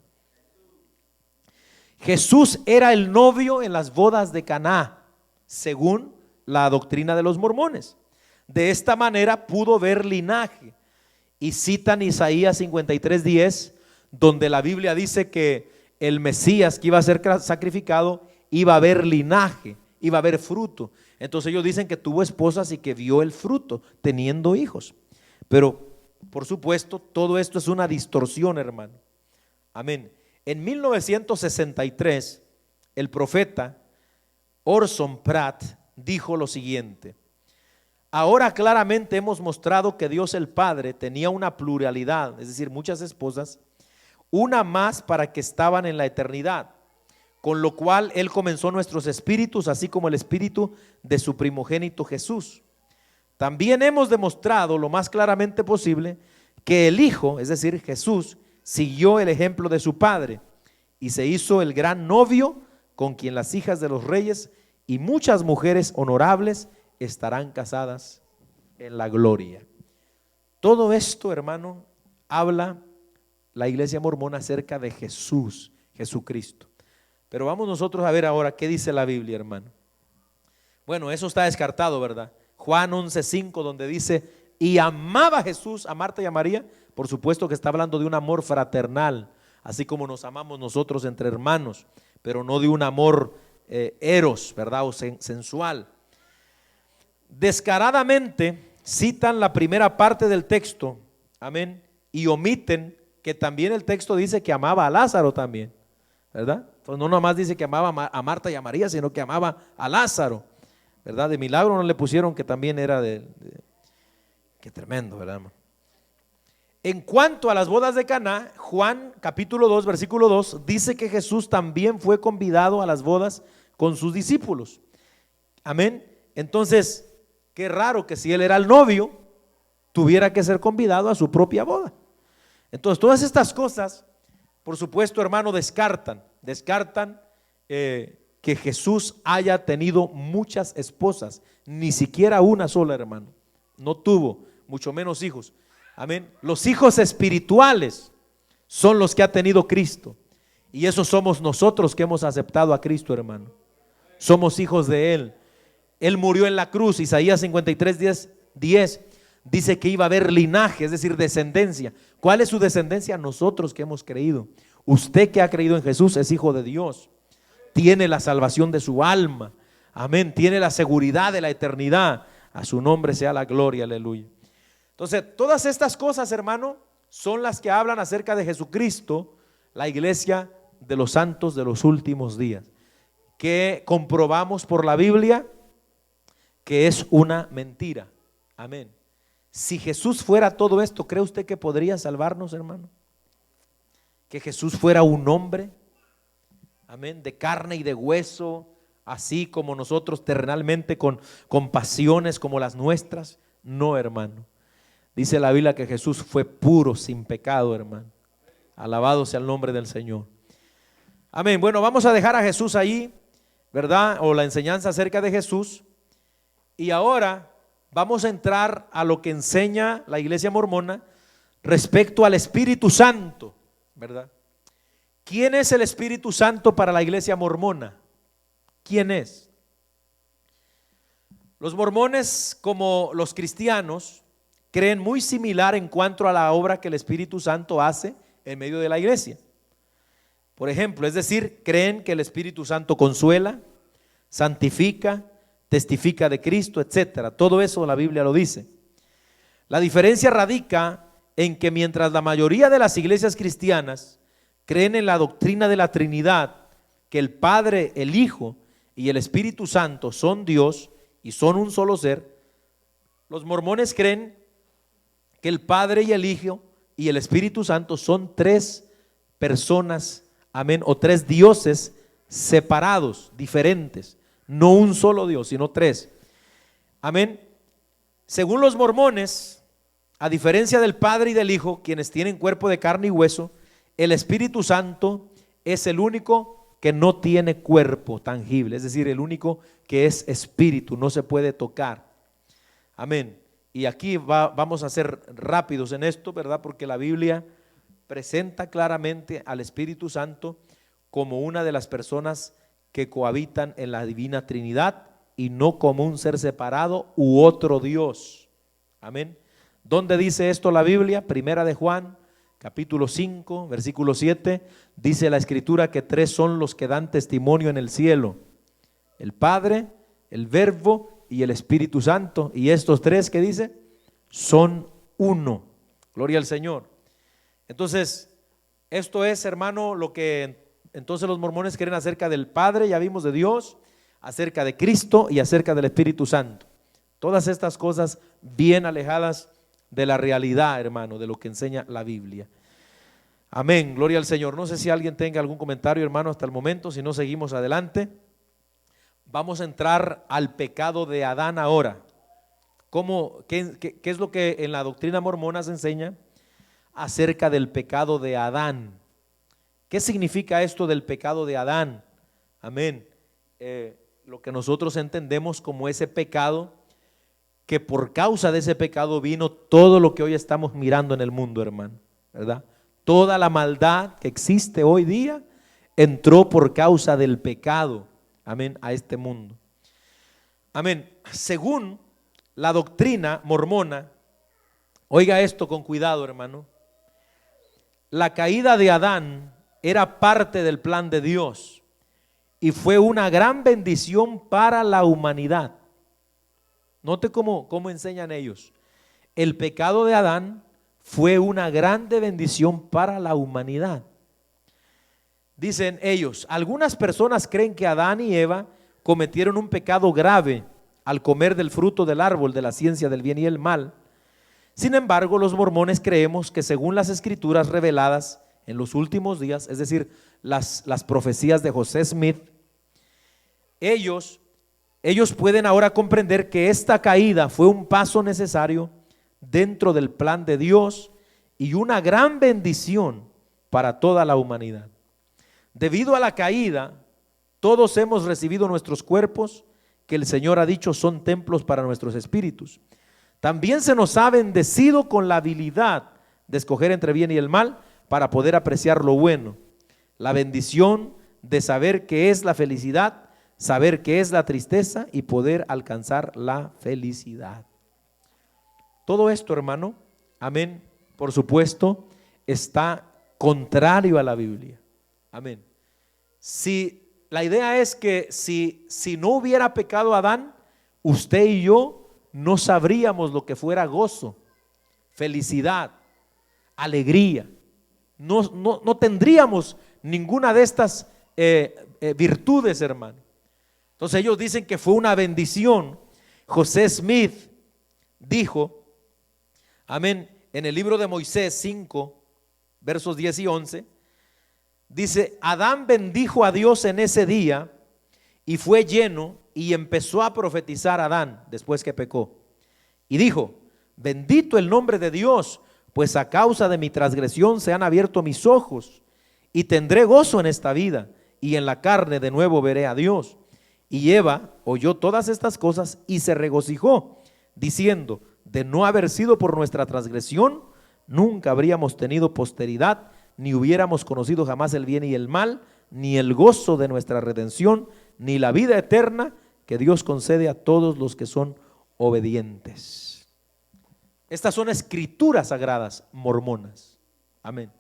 Jesús era el novio en las bodas de Caná, según la doctrina de los mormones. De esta manera pudo ver linaje. Y citan Isaías 53:10, donde la Biblia dice que el Mesías que iba a ser sacrificado iba a ver linaje, iba a ver fruto. Entonces ellos dicen que tuvo esposas y que vio el fruto, teniendo hijos. Pero por supuesto, todo esto es una distorsión, hermano. Amén. En 1963, el profeta Orson Pratt dijo lo siguiente: ahora claramente hemos mostrado que Dios el Padre tenía una pluralidad, es decir, muchas esposas, una más para que estaban en la eternidad, con lo cual Él comenzó nuestros espíritus, así como el espíritu de su primogénito Jesús. También hemos demostrado lo más claramente posible que el Hijo, es decir, Jesús, siguió el ejemplo de su Padre y se hizo el gran novio con quien las hijas de los reyes y muchas mujeres honorables estarán casadas en la gloria. Todo esto, hermano, habla la iglesia mormona acerca de Jesús, Jesucristo. Pero vamos nosotros a ver ahora qué dice la Biblia, hermano. Bueno, eso está descartado, ¿verdad? Juan 11:5, donde dice: y amaba Jesús a Marta y a María. Por supuesto que está hablando de un amor fraternal, así como nos amamos nosotros entre hermanos, pero no de un amor eros, ¿verdad? O sensual. Descaradamente citan la primera parte del texto, amén, y omiten que también el texto dice que amaba a Lázaro también, ¿verdad? Pues no nomás dice que amaba a Marta y a María, sino que amaba a Lázaro, ¿verdad? De milagro no le pusieron que también era qué tremendo, ¿verdad, hermano? En cuanto a las bodas de Caná, Juan capítulo 2 versículo 2 dice que Jesús también fue convidado a las bodas con sus discípulos. Amén. Entonces, qué raro que si él era el novio, tuviera que ser convidado a su propia boda. Entonces, todas estas cosas, por supuesto, hermano, descartan que Jesús haya tenido muchas esposas, ni siquiera una sola, hermano. No tuvo, mucho menos hijos. Amén. Los hijos espirituales son los que ha tenido Cristo, y esos somos nosotros que hemos aceptado a Cristo, hermano. Somos hijos de Él. Él murió en la cruz. Isaías 53:10 dice que iba a haber linaje, es decir, descendencia. ¿Cuál es su descendencia? Nosotros que hemos creído. Usted que ha creído en Jesús es hijo de Dios, tiene la salvación de su alma, amén, tiene la seguridad de la eternidad. A su nombre sea la gloria, aleluya. Entonces, todas estas cosas, hermano, son las que hablan acerca de Jesucristo, la iglesia de los santos de los últimos días, que comprobamos por la Biblia que es una mentira. Amén. Si Jesús fuera todo esto, ¿cree usted que podría salvarnos, hermano? Que Jesús fuera un hombre, amén, de carne y de hueso, así como nosotros terrenalmente, con pasiones como las nuestras. No, hermano. Dice la Biblia que Jesús fue puro, sin pecado, hermano. Alabado sea el nombre del Señor. Amén. Bueno, vamos a dejar a Jesús ahí, ¿verdad? O la enseñanza acerca de Jesús. Y ahora vamos a entrar a lo que enseña la iglesia mormona respecto al Espíritu Santo, ¿verdad? ¿Quién es el Espíritu Santo para la iglesia mormona? ¿Quién es? Los mormones, como los cristianos, creen muy similar en cuanto a la obra que el Espíritu Santo hace en medio de la iglesia. Por ejemplo, es decir, creen que el Espíritu Santo consuela, santifica, testifica de Cristo, etcétera. Todo eso la Biblia lo dice. La diferencia radica en que mientras la mayoría de las iglesias cristianas creen en la doctrina de la Trinidad, que el Padre, el Hijo y el Espíritu Santo son Dios y son un solo ser, los mormones creen que el Padre y el Hijo y el Espíritu Santo son tres personas, amén, o tres dioses separados, diferentes, no un solo Dios, sino tres, amén. Según los mormones, a diferencia del Padre y del Hijo, quienes tienen cuerpo de carne y hueso, el Espíritu Santo es el único que no tiene cuerpo tangible, es decir, el único que es espíritu, no se puede tocar. Amén. Y aquí vamos a ser rápidos en esto, ¿verdad? Porque la Biblia presenta claramente al Espíritu Santo como una de las personas que cohabitan en la divina Trinidad y no como un ser separado u otro Dios. Amén. ¿Dónde dice esto la Biblia? Primera de Juan, capítulo 5, versículo 7, dice la Escritura que tres son los que dan testimonio en el cielo: el Padre, el Verbo y el Espíritu Santo. Y estos tres, ¿qué dice? Son uno. Gloria al Señor. Entonces, esto es, hermano, lo que entonces los mormones creen acerca del Padre, ya vimos, de Dios, acerca de Cristo y acerca del Espíritu Santo. Todas estas cosas bien alejadas de la realidad, hermano, de lo que enseña la Biblia. Amén, gloria al Señor. No sé si alguien tenga algún comentario, hermano, hasta el momento. Si no, seguimos adelante. Vamos a entrar al pecado de Adán ahora. ¿Qué es lo que en la doctrina mormona se enseña acerca del pecado de Adán? ¿Qué significa esto del pecado de Adán? Amén. Lo que nosotros entendemos como ese pecado, que por causa de ese pecado vino todo lo que hoy estamos mirando en el mundo, hermano, ¿verdad? Toda la maldad que existe hoy día entró por causa del pecado, amén, a este mundo. Amén. Según la doctrina mormona, oiga esto con cuidado, hermano, la caída de Adán era parte del plan de Dios y fue una gran bendición para la humanidad. Note cómo enseñan ellos. El pecado de Adán fue una grande bendición para la humanidad. Dicen ellos, algunas personas creen que Adán y Eva cometieron un pecado grave al comer del fruto del árbol de la ciencia del bien y el mal. Sin embargo, los mormones creemos que según las escrituras reveladas en los últimos días, es decir, las profecías de José Smith, ellos pueden ahora comprender que esta caída fue un paso necesario dentro del plan de Dios y una gran bendición para toda la humanidad. Debido a la caída, todos hemos recibido nuestros cuerpos, que el Señor ha dicho son templos para nuestros espíritus. También se nos ha bendecido con la habilidad de escoger entre bien y el mal para poder apreciar lo bueno. La bendición de saber qué es la felicidad, saber qué es la tristeza y poder alcanzar la felicidad. Todo esto, hermano, amén, por supuesto, está contrario a la Biblia. Amén. La idea es que si no hubiera pecado Adán, usted y yo no sabríamos lo que fuera gozo, felicidad, alegría. No tendríamos ninguna de estas virtudes, hermano. Entonces ellos dicen que fue una bendición. José Smith dijo, amén, en el libro de Moisés 5, versos 10 y 11, dice: Adán bendijo a Dios en ese día y fue lleno y empezó a profetizar Adán después que pecó. Y dijo: bendito el nombre de Dios, pues a causa de mi transgresión se han abierto mis ojos y tendré gozo en esta vida y en la carne de nuevo veré a Dios. Y Eva oyó todas estas cosas y se regocijó, diciendo: de no haber sido por nuestra transgresión, nunca habríamos tenido posteridad, ni hubiéramos conocido jamás el bien y el mal, ni el gozo de nuestra redención, ni la vida eterna que Dios concede a todos los que son obedientes. Estas son escrituras sagradas mormonas. Amén.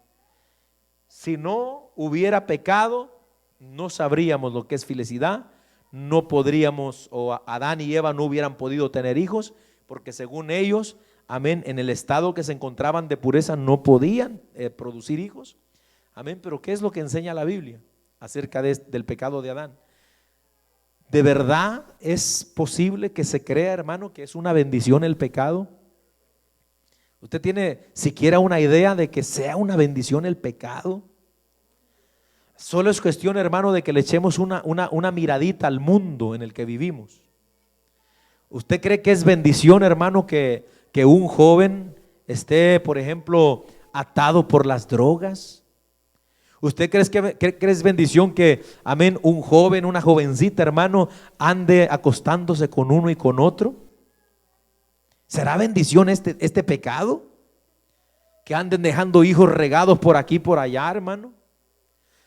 Si no hubiera pecado, no sabríamos lo que es felicidad, no podríamos, o Adán y Eva no hubieran podido tener hijos, porque según ellos, amén, en el estado que se encontraban de pureza no podían producir hijos. Amén, pero ¿qué es lo que enseña la Biblia acerca del pecado de Adán? ¿De verdad es posible que se crea, hermano, que es una bendición el pecado? ¿Usted tiene siquiera una idea de que sea una bendición el pecado? Solo es cuestión, hermano, de que le echemos una miradita al mundo en el que vivimos. ¿Usted cree que es bendición, hermano, que un joven esté, por ejemplo, atado por las drogas? ¿Usted cree que es bendición que, amén, un joven, una jovencita, hermano, ande acostándose con uno y con otro? ¿Será bendición este pecado? Que anden dejando hijos regados por aquí y por allá, hermano.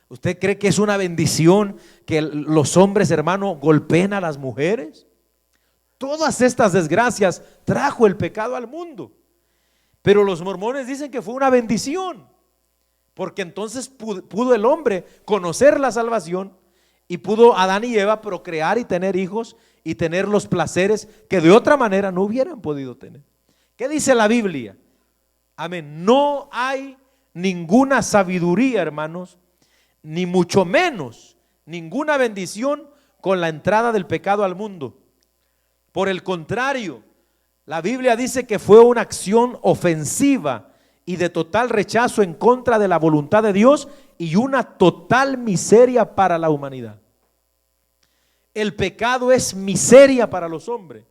¿Usted cree que es una bendición que los hombres, hermano, golpeen a las mujeres? Todas estas desgracias trajo el pecado al mundo. Pero los mormones dicen que fue una bendición, porque entonces pudo el hombre conocer la salvación y pudo Adán y Eva procrear y tener hijos y tener los placeres que de otra manera no hubieran podido tener. ¿Qué dice la Biblia? Amén. No hay ninguna sabiduría, hermanos, ni mucho menos ninguna bendición con la entrada del pecado al mundo. Por el contrario, la Biblia dice que fue una acción ofensiva y de total rechazo en contra de la voluntad de Dios y una total miseria para la humanidad. El pecado es miseria para los hombres.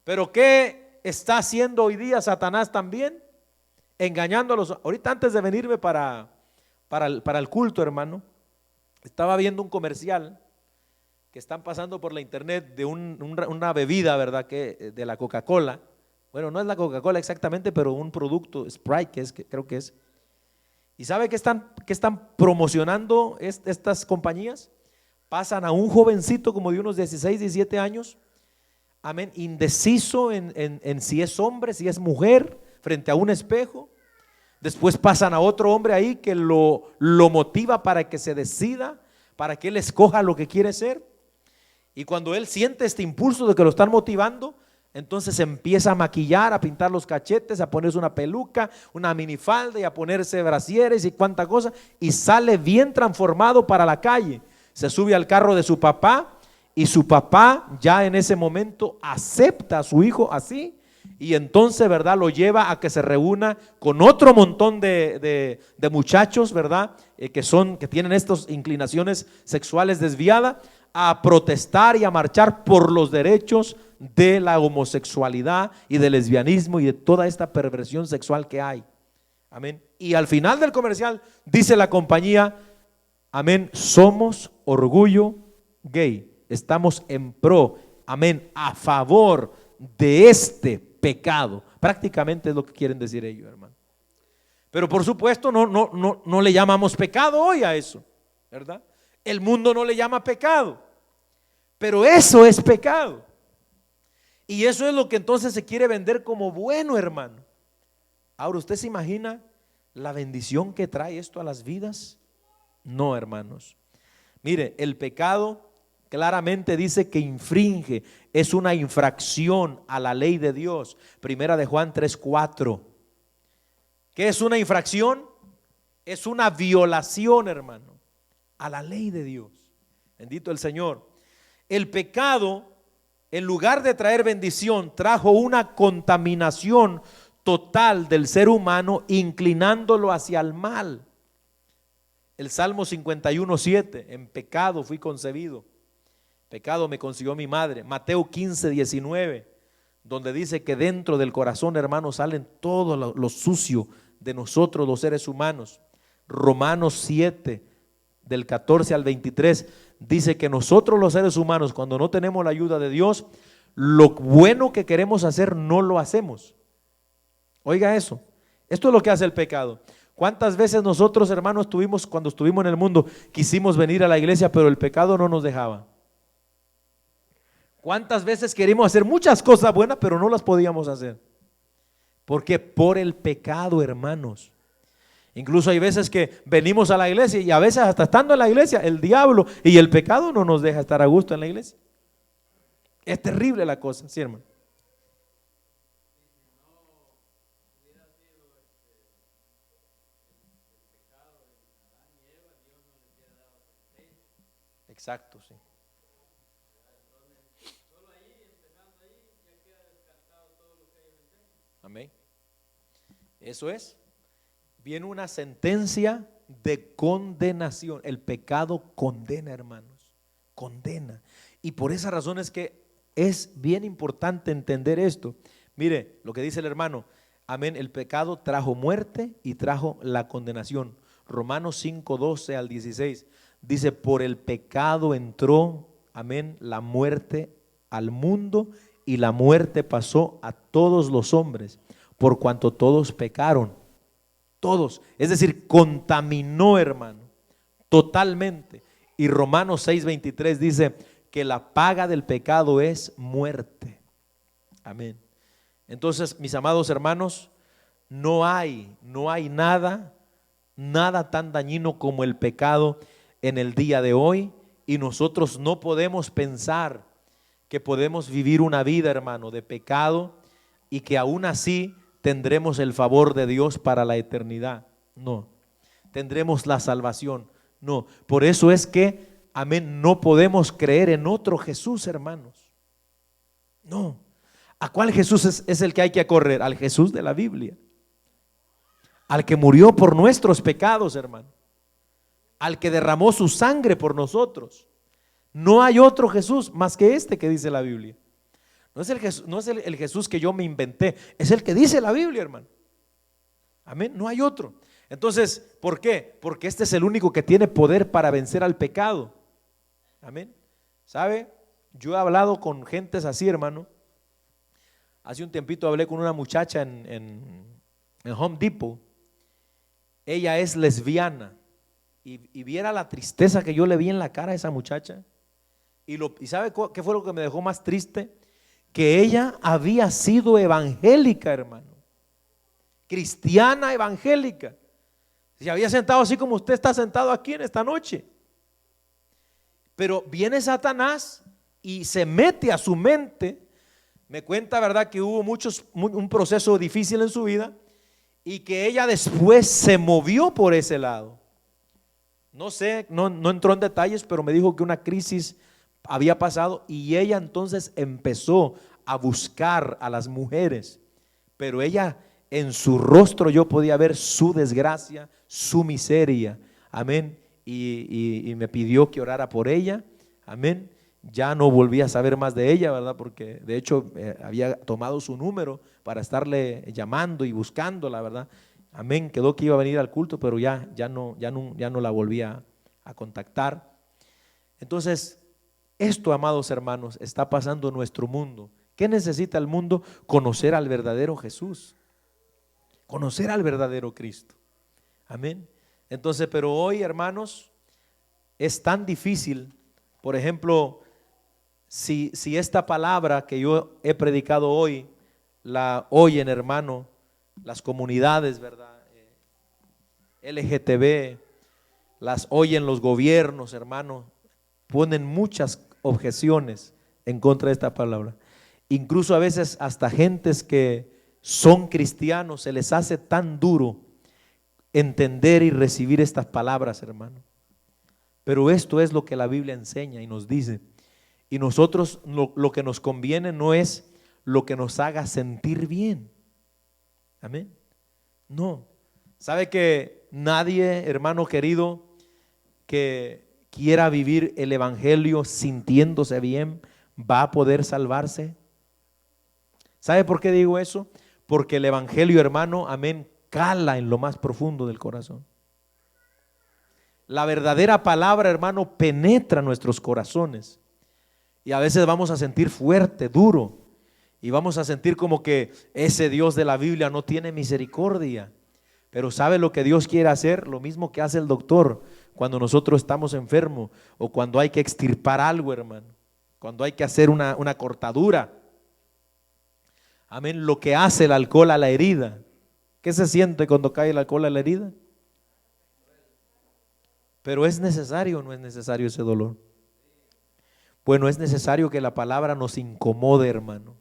Pero ¿qué está haciendo hoy día Satanás también? Engañándolos. Ahorita antes de venirme para el culto, hermano, estaba viendo un comercial que están pasando por la internet de una bebida, ¿verdad? De la Coca-Cola. Bueno, no es la Coca-Cola exactamente, pero un producto, Sprite, creo que es. ¿Y sabe qué están promocionando estas compañías? Pasan a un jovencito como de unos 16, 17 años, amén, indeciso en si es hombre, si es mujer, frente a un espejo. Después pasan a otro hombre ahí que lo motiva para que se decida, para que él escoja lo que quiere ser. Y cuando él siente este impulso de que lo están motivando, entonces empieza a maquillar, a pintar los cachetes, a ponerse una peluca, una minifalda y a ponerse brasieres y cuánta cosa, y sale bien transformado para la calle. Se sube al carro de su papá y su papá ya en ese momento acepta a su hijo así. Y entonces, ¿verdad?, lo lleva a que se reúna con otro montón de muchachos, ¿verdad?, que tienen estas inclinaciones sexuales desviadas, a protestar y a marchar por los derechos de la homosexualidad y del lesbianismo y de toda esta perversión sexual que hay. Amén. Y al final del comercial dice la compañía, amén, somos orgullo gay, estamos en pro, amén, a favor de este pecado. Prácticamente es lo que quieren decir ellos, hermano. Pero por supuesto no le llamamos pecado hoy a eso, ¿verdad? El mundo no le llama pecado, pero eso es pecado. Y eso es lo que entonces se quiere vender como bueno, hermano. Ahora, ¿usted se imagina la bendición que trae esto a las vidas? No, hermanos. Mire, el pecado claramente dice que infringe, es una infracción a la ley de Dios. Primera de Juan 3:4. ¿Qué es una infracción? Es una violación, hermano, a la ley de Dios. Bendito el Señor. El pecado, en lugar de traer bendición, trajo una contaminación total del ser humano, inclinándolo hacia el mal. El Salmo 51:7, en pecado fui concebido, pecado me concibió mi madre. Mateo 15:19, donde dice que dentro del corazón, hermanos, salen todo lo sucio de nosotros los seres humanos. Romanos 7, del 14 al 23, dice que nosotros los seres humanos, cuando no tenemos la ayuda de Dios, lo bueno que queremos hacer no lo hacemos. Oiga eso, esto es lo que hace el pecado. ¿Cuántas veces nosotros, hermanos, cuando estuvimos en el mundo, quisimos venir a la iglesia, pero el pecado no nos dejaba? ¿Cuántas veces queríamos hacer muchas cosas buenas, pero no las podíamos hacer? Porque por el pecado, hermanos. Incluso hay veces que venimos a la iglesia y a veces hasta estando en la iglesia, el diablo y el pecado no nos deja estar a gusto en la iglesia. Es terrible la cosa, ¿sí, hermano? Exacto, sí. Amén. Eso es. Viene una sentencia de condenación. El pecado condena, hermanos. Condena. Y por esa razón es que es bien importante entender esto. Mire lo que dice el hermano. Amén. El pecado trajo muerte y trajo la condenación. Romanos 5:12 al 16. Dice, por el pecado entró, amén, la muerte al mundo y la muerte pasó a todos los hombres, por cuanto todos pecaron. Todos, es decir, contaminó, hermano, totalmente. Y Romanos 6:23 dice que la paga del pecado es muerte. Amén. Entonces, mis amados hermanos, no hay nada tan dañino como el pecado en el día de hoy, y nosotros no podemos pensar que podemos vivir una vida, hermano, de pecado y que aún así tendremos el favor de Dios para la eternidad. No, tendremos la salvación. No, por eso es que, amén, no podemos creer en otro Jesús, hermanos. No, ¿a cuál Jesús es el que hay que correr? Al Jesús de la Biblia, al que murió por nuestros pecados, hermano, al que derramó su sangre por nosotros. No hay otro Jesús más que este que dice la Biblia. No es el Jesús que yo me inventé, es el que dice la Biblia, hermano. Amén, no hay otro. Entonces, ¿por qué? Porque este es el único que tiene poder para vencer al pecado. Amén. ¿Sabe? Yo he hablado con gentes así, hermano. Hace un tiempito hablé con una muchacha en Home Depot. Ella es lesbiana y viera la tristeza que yo le vi en la cara a esa muchacha. Y ¿sabe qué fue lo que me dejó más triste? Que ella había sido evangélica, hermano, cristiana evangélica. Se había sentado así como usted está sentado aquí en esta noche. Pero viene Satanás y se mete a su mente. Me cuenta, verdad, que hubo un proceso difícil en su vida y que ella después se movió por ese lado. No sé, no entró en detalles, pero me dijo que una crisis había pasado y ella entonces empezó a buscar a las mujeres, pero ella, en su rostro yo podía ver su desgracia, su miseria. Amén. Y me pidió que orara por ella. Amén. Ya no volví a saber más de ella, ¿verdad? Porque de hecho había tomado su número para estarle llamando y buscándola, ¿verdad? Amén. Quedó que iba a venir al culto, pero ya no la volví a contactar. Entonces, esto, amados hermanos, está pasando en nuestro mundo. ¿Qué necesita el mundo? Conocer al verdadero Jesús, conocer al verdadero Cristo. Amén. Entonces, pero hoy, hermanos, es tan difícil. Por ejemplo, si esta palabra que yo he predicado hoy la oyen, hermano, las comunidades, ¿verdad? LGTB, las oyen los gobiernos, hermano, ponen muchas objeciones en contra de esta palabra. Incluso a veces hasta gentes que son cristianos se les hace tan duro entender y recibir estas palabras, hermano. Pero esto es lo que la Biblia enseña y nos dice. Y nosotros lo que nos conviene no es lo que nos haga sentir bien. Amén. No. ¿Sabe que nadie, hermano querido, que quiera vivir el evangelio sintiéndose bien va a poder salvarse? ¿Sabe por qué digo eso? Porque el evangelio, hermano, amén, cala en lo más profundo del corazón. La verdadera palabra, hermano, penetra nuestros corazones y a veces vamos a sentir fuerte, duro, y vamos a sentir como que ese Dios de la Biblia no tiene misericordia. Pero ¿sabe lo que Dios quiere hacer? Lo mismo que hace el doctor cuando nosotros estamos enfermos o cuando hay que extirpar algo, hermano, cuando hay que hacer una cortadura. Amén. Lo que hace el alcohol a la herida. ¿Qué se siente cuando cae el alcohol a la herida? Pero ¿es necesario o no es necesario ese dolor? Bueno, es necesario que la palabra nos incomode, hermano,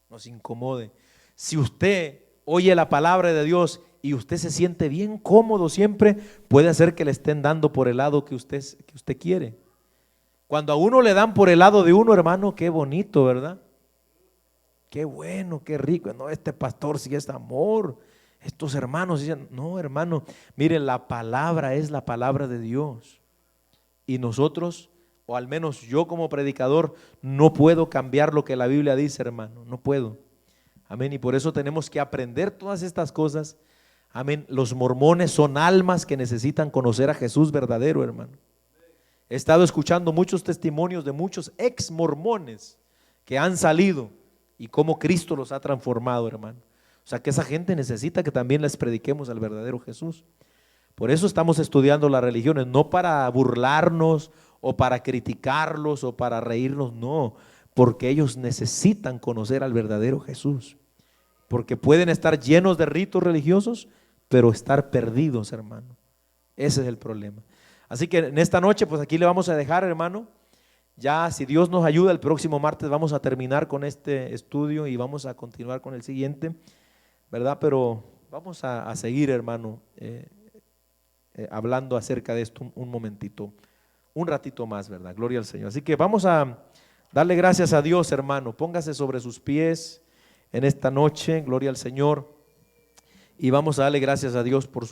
nos incomode. Si usted oye la palabra de Dios y usted se siente bien cómodo siempre, puede ser que le estén dando por el lado que usted quiere. Cuando a uno le dan por el lado de uno, hermano, qué bonito, ¿verdad? Qué bueno, qué rico. No, este pastor sí es amor. Estos hermanos dicen, no, hermano, miren, la palabra es la palabra de Dios. Y nosotros, o al menos yo como predicador, no puedo cambiar lo que la Biblia dice, hermano, no puedo. Amén, y por eso tenemos que aprender todas estas cosas. Amén, los mormones son almas que necesitan conocer a Jesús verdadero, hermano. He estado escuchando muchos testimonios de muchos ex mormones que han salido y cómo Cristo los ha transformado, hermano. O sea que esa gente necesita que también les prediquemos al verdadero Jesús. Por eso estamos estudiando las religiones, no para burlarnos o para criticarlos o para reírnos, no, porque ellos necesitan conocer al verdadero Jesús. Porque pueden estar llenos de ritos religiosos, pero estar perdidos, hermano. Ese es el problema. Así que en esta noche, pues aquí le vamos a dejar, hermano. Ya, si Dios nos ayuda, el próximo martes vamos a terminar con este estudio y vamos a continuar con el siguiente, ¿verdad? Pero vamos a seguir, hermano, hablando acerca de esto un momentito, un ratito más, ¿verdad? Gloria al Señor. Así que vamos a darle gracias a Dios, hermano. Póngase sobre sus pies en esta noche, gloria al Señor. Y vamos a darle gracias a Dios por su